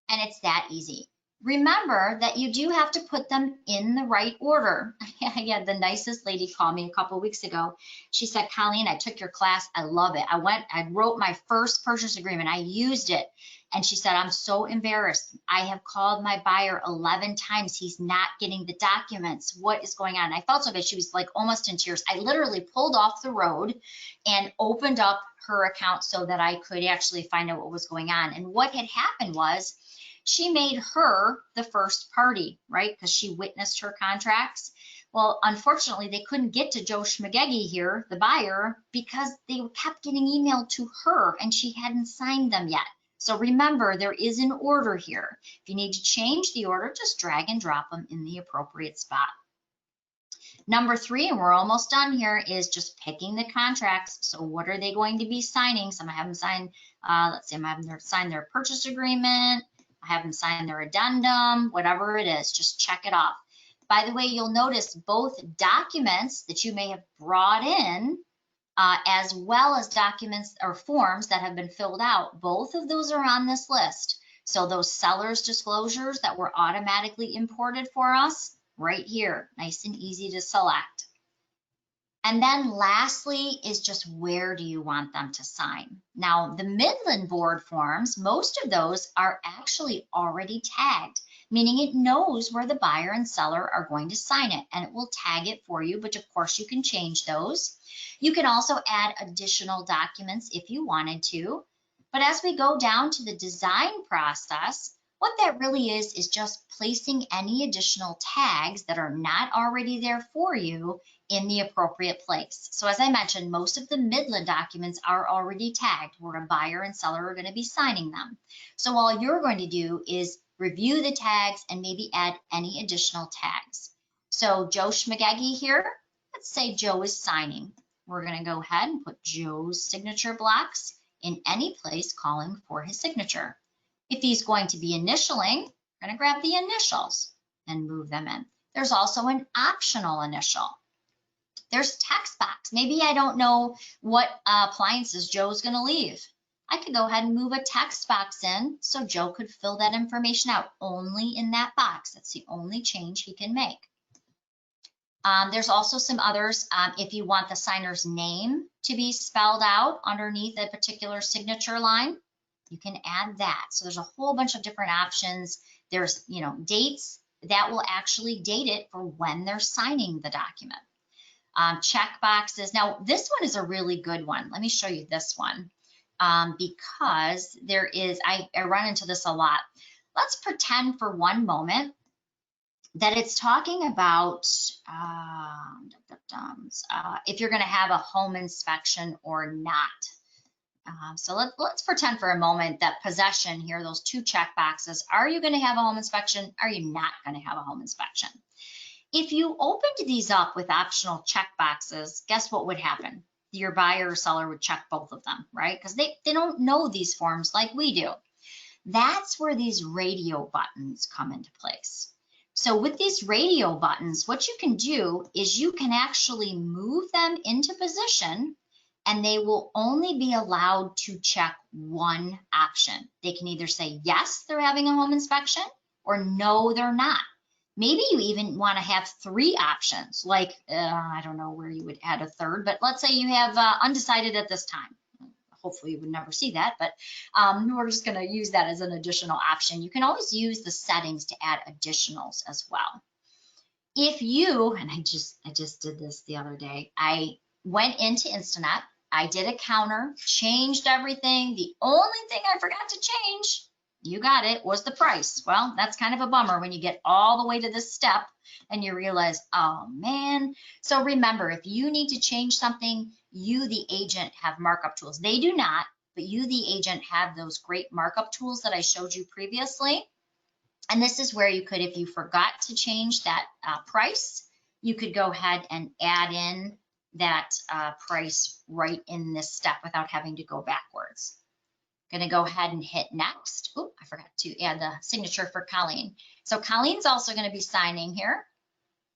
and it's that easy. Remember that you do have to put them in the right order. I had the nicest lady call me a couple of weeks ago. She said, Colleen, I took your class. I love it. I wrote my first purchase agreement. I used it. And she said, I'm so embarrassed. I have called my buyer 11 times. He's not getting the documents. What is going on? I felt so bad. She was like almost in tears. I literally pulled off the road and opened up her account so that I could actually find out what was going on. And what had happened was she made her the first party, right? Because she witnessed her contracts. Well, unfortunately, they couldn't get to Joe Schmagegi here, the buyer, because they kept getting emailed to her and she hadn't signed them yet. So remember, there is an order here. If you need to change the order, just drag and drop them in the appropriate spot. Number 3, and we're almost done here, is just picking the contracts. So what are they going to be signing? So I'm gonna have them sign, let's see, I'm having them sign their purchase agreement. I have them sign their addendum, whatever it is, just check it off. By the way, you'll notice both documents that you may have brought in as well as documents or forms that have been filled out, both of those are on this list. So those seller's disclosures that were automatically imported for us, right here, nice and easy to select. And then lastly is just where do you want them to sign? Now, the Midland board forms, most of those are actually already tagged, meaning it knows where the buyer and seller are going to sign it, and it will tag it for you, but of course you can change those. You can also add additional documents if you wanted to. But as we go down to the design process, what that really is just placing any additional tags that are not already there for you in the appropriate place. So as I mentioned, most of the Midland documents are already tagged where a buyer and seller are going to be signing them. So all you're going to do is review the tags and maybe add any additional tags. So Joe Schmagegi here, let's say Joe is signing. we're going to go ahead and put Joe's signature blocks in any place calling for his signature. If he's going to be initialing, we're going to grab the initials and move them in. There's also an optional initial. There's text box. Maybe I don't know what appliances Joe's going to leave. I could go ahead and move a text box in so Joe could fill that information out only in that box. That's the only change he can make. There's also some others. If you want the signer's name to be spelled out underneath a particular signature line, you can add that. So there's a whole bunch of different options. There's, dates that will actually date it for when they're signing the document. Check boxes. Now, this one is a really good one. Let me show you this one because there is, I run into this a lot. Let's pretend for one moment that it's talking about if you're going to have a home inspection or not. So let's pretend for a moment that possession here, those two check boxes, are you going to have a home inspection? Are you not going to have a home inspection? If you opened these up with optional check boxes, guess what would happen? Your buyer or seller would check both of them, right? Because they don't know these forms like we do. That's where these radio buttons come into place. So with these radio buttons, what you can do is you can actually move them into position and they will only be allowed to check one option. They can either say, yes, they're having a home inspection, or no, they're not. Maybe you even want to have three options, like, I don't know where you would add a third, but let's say you have undecided at this time. Hopefully you would never see that, but we're just going to use that as an additional option. You can always use the settings to add additionals as well. If you, and I just did this the other day, I went into Instanet, I did a counter, changed everything. The only thing I forgot to change, you got it, was the price. Well, that's kind of a bummer when you get all the way to this step and you realize, oh man. So remember, if you need to change something, you, the agent, have markup tools. They do not, but you, the agent, have those great markup tools that I showed you previously. And this is where you could, if you forgot to change that price, you could go ahead and add in that price right in this step without having to go backwards. Going to go ahead and hit next. Oh, I forgot to add the signature for Colleen. So Colleen's also going to be signing here.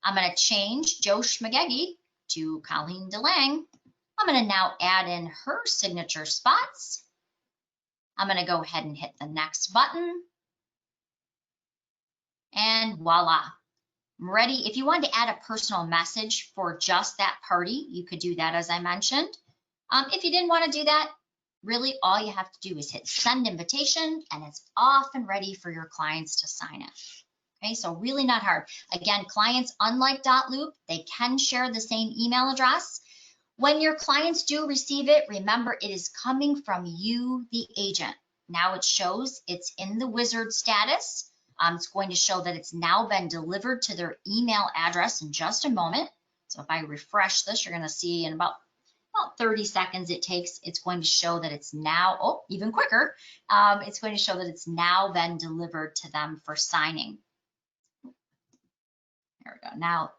I'm going to change Joe Schmagegi to Colleen DeLang. I'm going to now add in her signature spots. I'm going to go ahead and hit the next button. And voila, I'm ready. If you wanted to add a personal message for just that party, you could do that, as I mentioned. If you didn't want to do that, really all you have to do is hit send invitation and it's off and ready for your clients to sign it. Okay, so really not hard. Again, clients, unlike .loop, they can share the same email address. When your clients do receive it, remember it is coming from you, the agent. Now it shows it's in the wizard status. It's going to show that it's now been delivered to their email address in just a moment. So if I refresh this, you're going to see in about 30 seconds it takes, it's going to show that it's now, oh, even quicker, it's going to show that it's now been delivered to them for signing. There we go. Now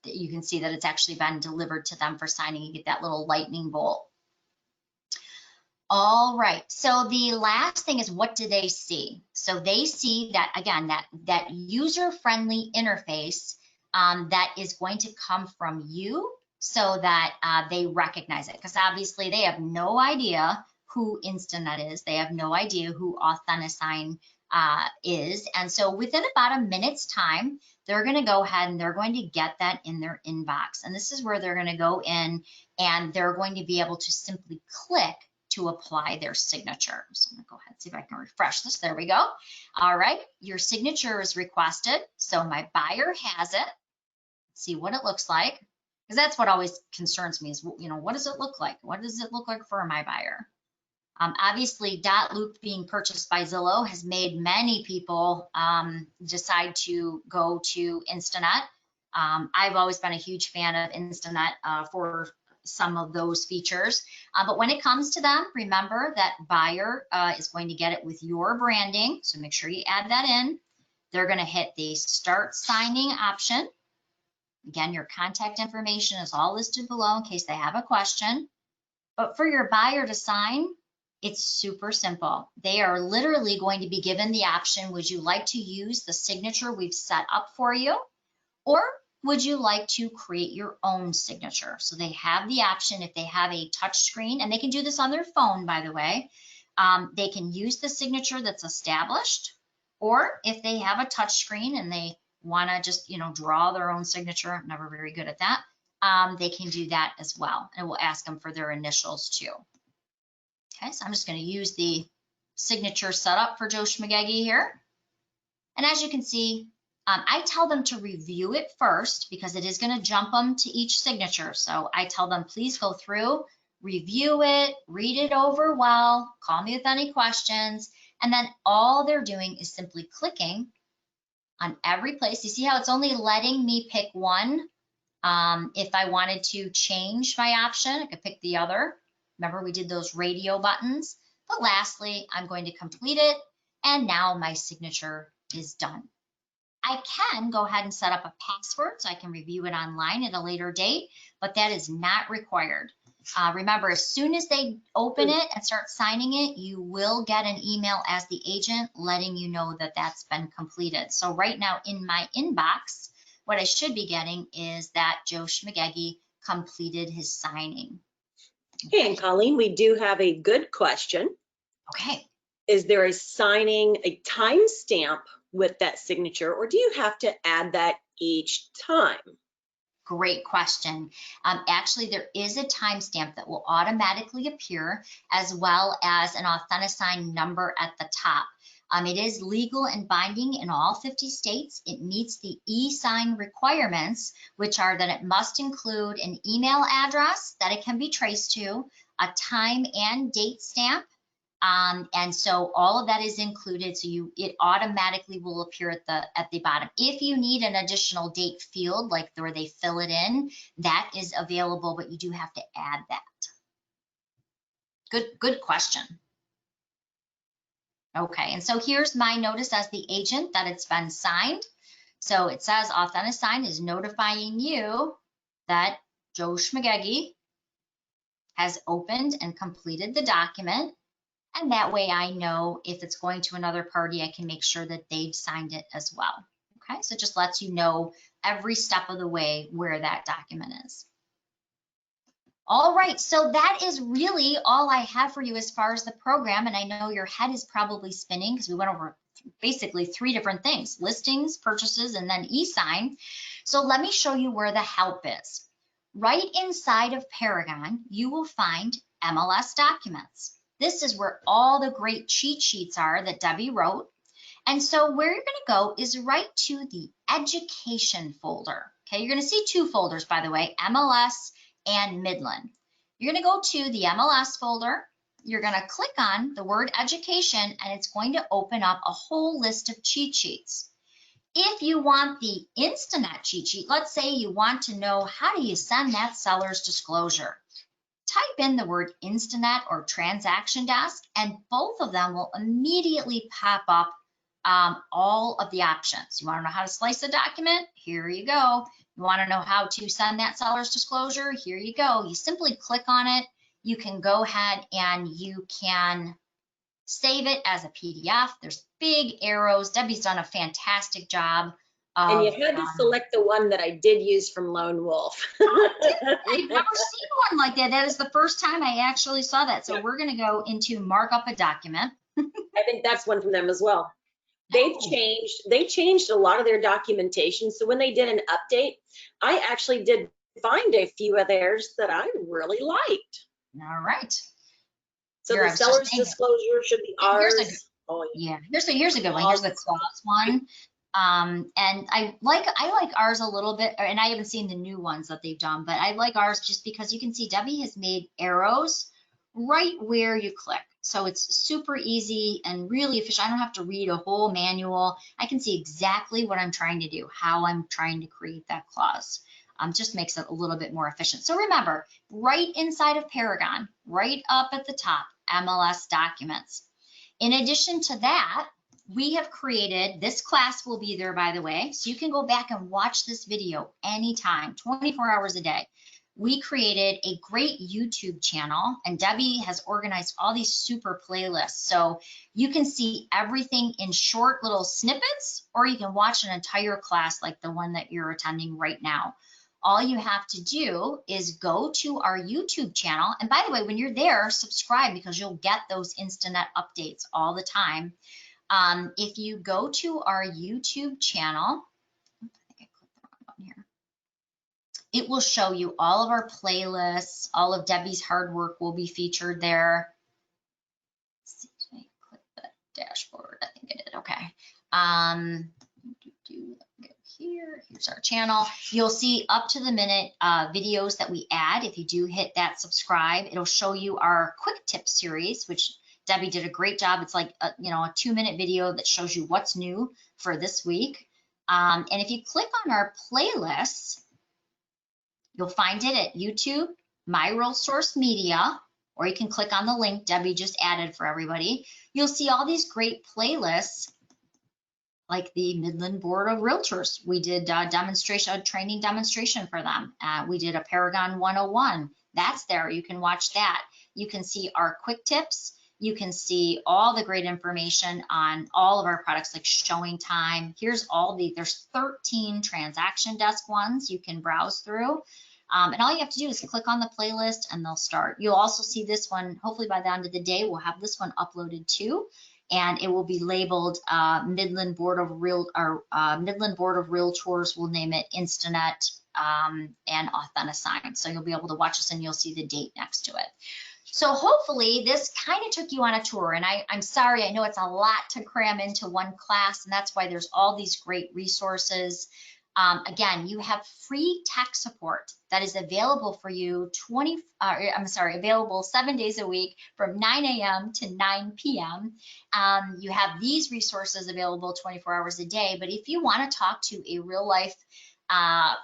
you can see that it's actually been delivered to them for signing. You get that little lightning bolt. All right, so the last thing is, what do they see? So they see that, again, that user-friendly interface that is going to come from you so that they recognize it, because obviously they have no idea who Instanet is. They have no idea who Authentisign is. And so within about a minute's time, they're going to go ahead and they're going to get that in their inbox. And this is where they're going to go in and they're going to be able to simply click to apply their signature. So I'm going to go ahead and see if I can refresh this. There we go. All right, your signature is requested. So my buyer has it. Let's see what it looks like, because that's what always concerns me is, what does it look like? What does it look like for my buyer? Obviously, .loop being purchased by Zillow has made many people decide to go to Instanet. I've always been a huge fan of Instanet for some of those features. But when it comes to them, remember that buyer is going to get it with your branding. So make sure you add that in. They're going to hit the start signing option. Again, your contact information is all listed below in case they have a question. But for your buyer to sign, it's super simple. They are literally going to be given the option, would you like to use the signature we've set up for you? Or would you like to create your own signature? So they have the option if they have a touch screen, and they can do this on their phone, by the way. They can use the signature that's established, or if they have a touch screen and they want to just, draw their own signature, I'm never very good at that, they can do that as well. And we'll ask them for their initials too. Okay, so I'm just going to use the signature setup for Joe Schmagegi here. And as you can see, I tell them to review it first because it is going to jump them to each signature. So I tell them, please go through, review it, read it over well, call me with any questions. And then all they're doing is simply clicking on every place. You see how it's only letting me pick one. If I wanted to change my option, I could pick the other. Remember, we did those radio buttons. But lastly, I'm going to complete it. And now my signature is done. I can go ahead and set up a password so I can review it online at a later date, but that is not required. Remember, as soon as they open it and start signing it, you will get an email as the agent letting you know that that's been completed. So right now in my inbox, what I should be getting is that Joe Schmagegi completed his signing. Hey, and Colleen, we do have a good question. Okay. Is there a timestamp with that signature, or do you have to add that each time? Great question. Actually, there is a timestamp that will automatically appear, as well as an Authentisign number at the top. It is legal and binding in all 50 states. It meets the e-sign requirements, which are that it must include an email address that it can be traced to, a time and date stamp, and so all of that is included. So it automatically will appear at the bottom. If you need an additional date field, like where they fill it in, that is available, but you do have to add that. Good question. Okay, and so here's my notice as the agent that it's been signed. So it says Authentisign is notifying you that Joe Schmagegi has opened and completed the document. And that way I know if it's going to another party, I can make sure that they've signed it as well. Okay, so it just lets you know every step of the way where that document is. All right, so that is really all I have for you as far as the program. And I know your head is probably spinning because we went over basically 3 different things: listings, purchases, and then e-sign. So let me show you where the help is. Right inside of Paragon, you will find MLS documents. This is where all the great cheat sheets are that Debbie wrote. And so where you're going to go is right to the education folder. Okay, you're going to see 2 folders, by the way, MLS and Midland. You're going to go to the MLS folder. You're going to click on the word education, and it's going to open up a whole list of cheat sheets. If you want the Instanet cheat sheet, let's say you want to know how do you send that seller's disclosure, type in the word Instanet or transaction desk, and both of them will immediately pop up all of the options. You want to know how to slice a document? Here you go. You want to know how to send that seller's disclosure? Here you go. You simply click on it. You can go ahead and you can save it as a PDF. There's big arrows. Debbie's done a fantastic job. And you had to select the one that I did use from Lone Wolf. I've never seen one like that. That is the first time I actually saw that. So we're going to go into mark up a document. I think that's one from them as well. They changed a lot of their documentation. So when they did an update, I actually did find a few of theirs that I really liked. All right. So the seller's disclosure should be ours. Here's a good one. Here's the clause one. And I like ours a little bit, and I haven't seen the new ones that they've done, but I like ours just because you can see Debbie has made arrows right where you click. So it's super easy and really efficient. I don't have to read a whole manual. I can see exactly what I'm trying to do, how I'm trying to create that clause. Just makes it a little bit more efficient. So remember, right inside of Paragon, right up at the top, MLS documents. In addition to that, we have created, this class will be there, by the way, so you can go back and watch this video anytime, 24 hours a day. We created a great YouTube channel, and Debbie has organized all these super playlists. So you can see everything in short little snippets, or you can watch an entire class like the one that you're attending right now. All you have to do is go to our YouTube channel. And by the way, when you're there, subscribe, because you'll get those Instanet updates all the time. If you go to our YouTube channel, I think I clicked the wrong button here. It will show you all of our playlists. All of Debbie's hard work will be featured there. Let's see, did I click the dashboard? I think I did. Okay. Go here. Here's our channel. You'll see up to the minute videos that we add. If you do hit that subscribe, it'll show you our quick tip series, which Debbie did a great job. It's like a 2-minute video that shows you what's new for this week. And if you click on our playlists, you'll find it at YouTube, MiRealSource Media, or you can click on the link Debbie just added for everybody. You'll see all these great playlists, like the Midland Board of Realtors. We did a training demonstration for them. We did a Paragon 101. That's there. You can watch that. You can see our quick tips. You can see all the great information on all of our products, like showing time. Here's there's 13 transaction desk ones you can browse through. And all you have to do is click on the playlist and they'll start. You'll also see this one, hopefully by the end of the day, we'll have this one uploaded too. And it will be labeled Midland Board of Realtors. We'll name it Instanet and Authentisign. So you'll be able to watch this and you'll see the date next to it. So hopefully this kind of took you on a tour, and I'm sorry, I know it's a lot to cram into one class, and that's why there's all these great resources. Again, you have free tech support that is available for you available 7 days a week from 9 a.m. to 9 p.m. You have these resources available 24 hours a day, but if you want to talk to a real life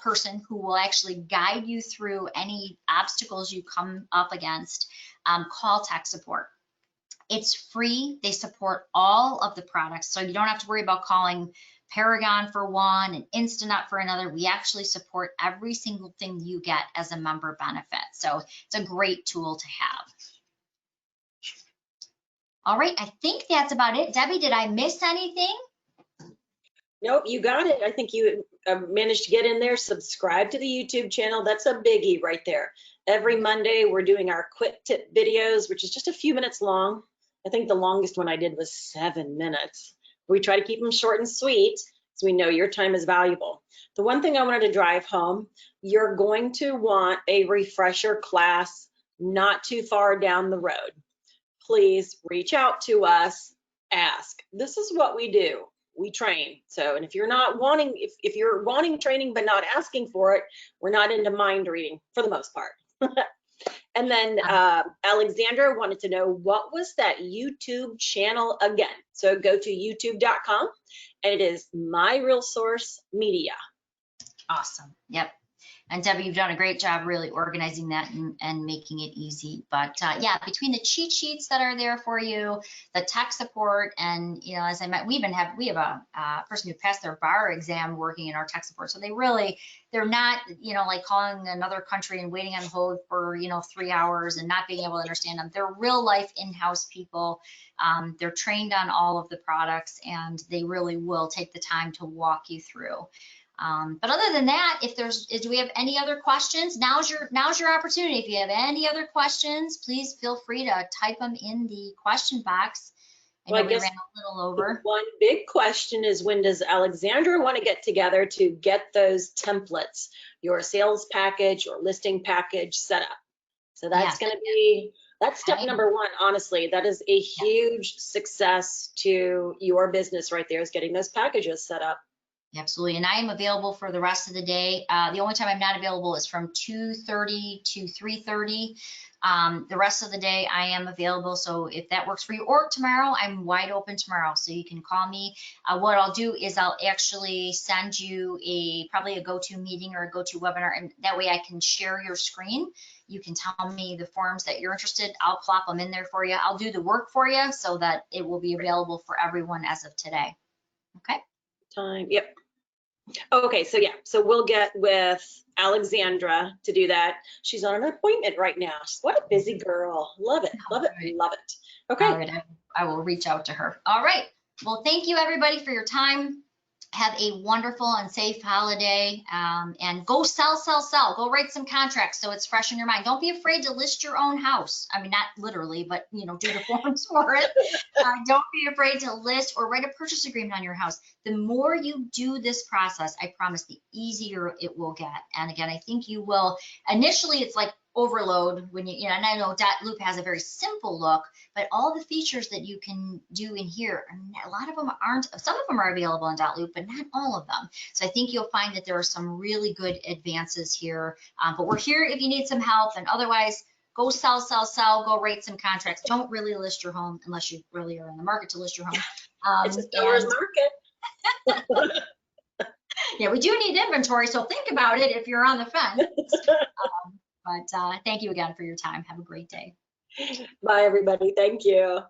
person who will actually guide you through any obstacles you come up against, call tech support. It's free. They support all of the products, so you don't have to worry about calling Paragon for one and Instanet for another. We actually support every single thing you get as a member benefit. So it's a great tool to have. All right, I think that's about it. Debbie, did I miss anything? Nope, you got it. I think you managed to get in there, subscribe to the YouTube channel. That's a biggie right there. Every Monday, we're doing our quick tip videos, which is just a few minutes long. I think the longest one I did was 7 minutes. We try to keep them short and sweet, so we know your time is valuable. The one thing I wanted to drive home, you're going to want a refresher class not too far down the road. Please reach out to us, ask. This is what we do. We train. So, and if you're not wanting, if you're wanting training but not asking for it, we're not into mind reading for the most part. And then Alexandra wanted to know, what was that YouTube channel again? So go to youtube.com and it is MiRealSource Media. Awesome. Yep. And Debbie, you've done a great job really organizing that and making it easy. But yeah, between the cheat sheets that are there for you, the tech support, and as I met, we have a person who passed their bar exam working in our tech support. So they're not like calling another country and waiting on hold for 3 hours and not being able to understand them. They're real life in-house people. They're trained on all of the products, and they really will take the time to walk you through. But other than that, do we have any other questions? Now's your opportunity. If you have any other questions, please feel free to type them in the question box. I know we ran a little over. One big question is, when does Alexandra want to get together to get those templates, your sales package or listing package set up? So that's going to be, that's step number one. Honestly, that is a huge success to your business right there, is getting those packages set up. Absolutely, and I am available for the rest of the day. The only time I'm not available is from 2:30 to 3:30. The rest of the day I am available. So if that works for you, or tomorrow, I'm wide open tomorrow. So you can call me. What I'll do is I'll actually send you probably a GoToMeeting or a GoToWebinar, and that way I can share your screen. You can tell me the forms that you're interested. I'll plop them in there for you. I'll do the work for you so that it will be available for everyone as of today. Okay. Time. Yep. Okay, so yeah, so we'll get with Alexandra to do that. She's on an appointment right now. What a busy girl. Love it, love it, love it. Okay. All right, I will reach out to her. All right. Well, thank you everybody for your time. Have a wonderful and safe holiday, and go sell. Go write some contracts so it's fresh in your mind. Don't be afraid to list your own house. I mean, not literally, but do the forms for it. Don't be afraid to list or write a purchase agreement on your house. The more you do this process, I promise, the easier it will get. And again, I think you will. Initially, it's like overload when and I know .loop has a very simple look, but all the features that you can do in here, a lot of them aren't. Some of them are available in .loop, but not all of them. So I think you'll find that there are some really good advances here. But we're here if you need some help, and otherwise, go sell, go rate some contracts. Don't really list your home unless you really are in the market to list your home. It's a seller's market. Yeah, we do need inventory, so think about it if you're on the fence. But thank you again for your time. Have a great day. Bye, everybody. Thank you.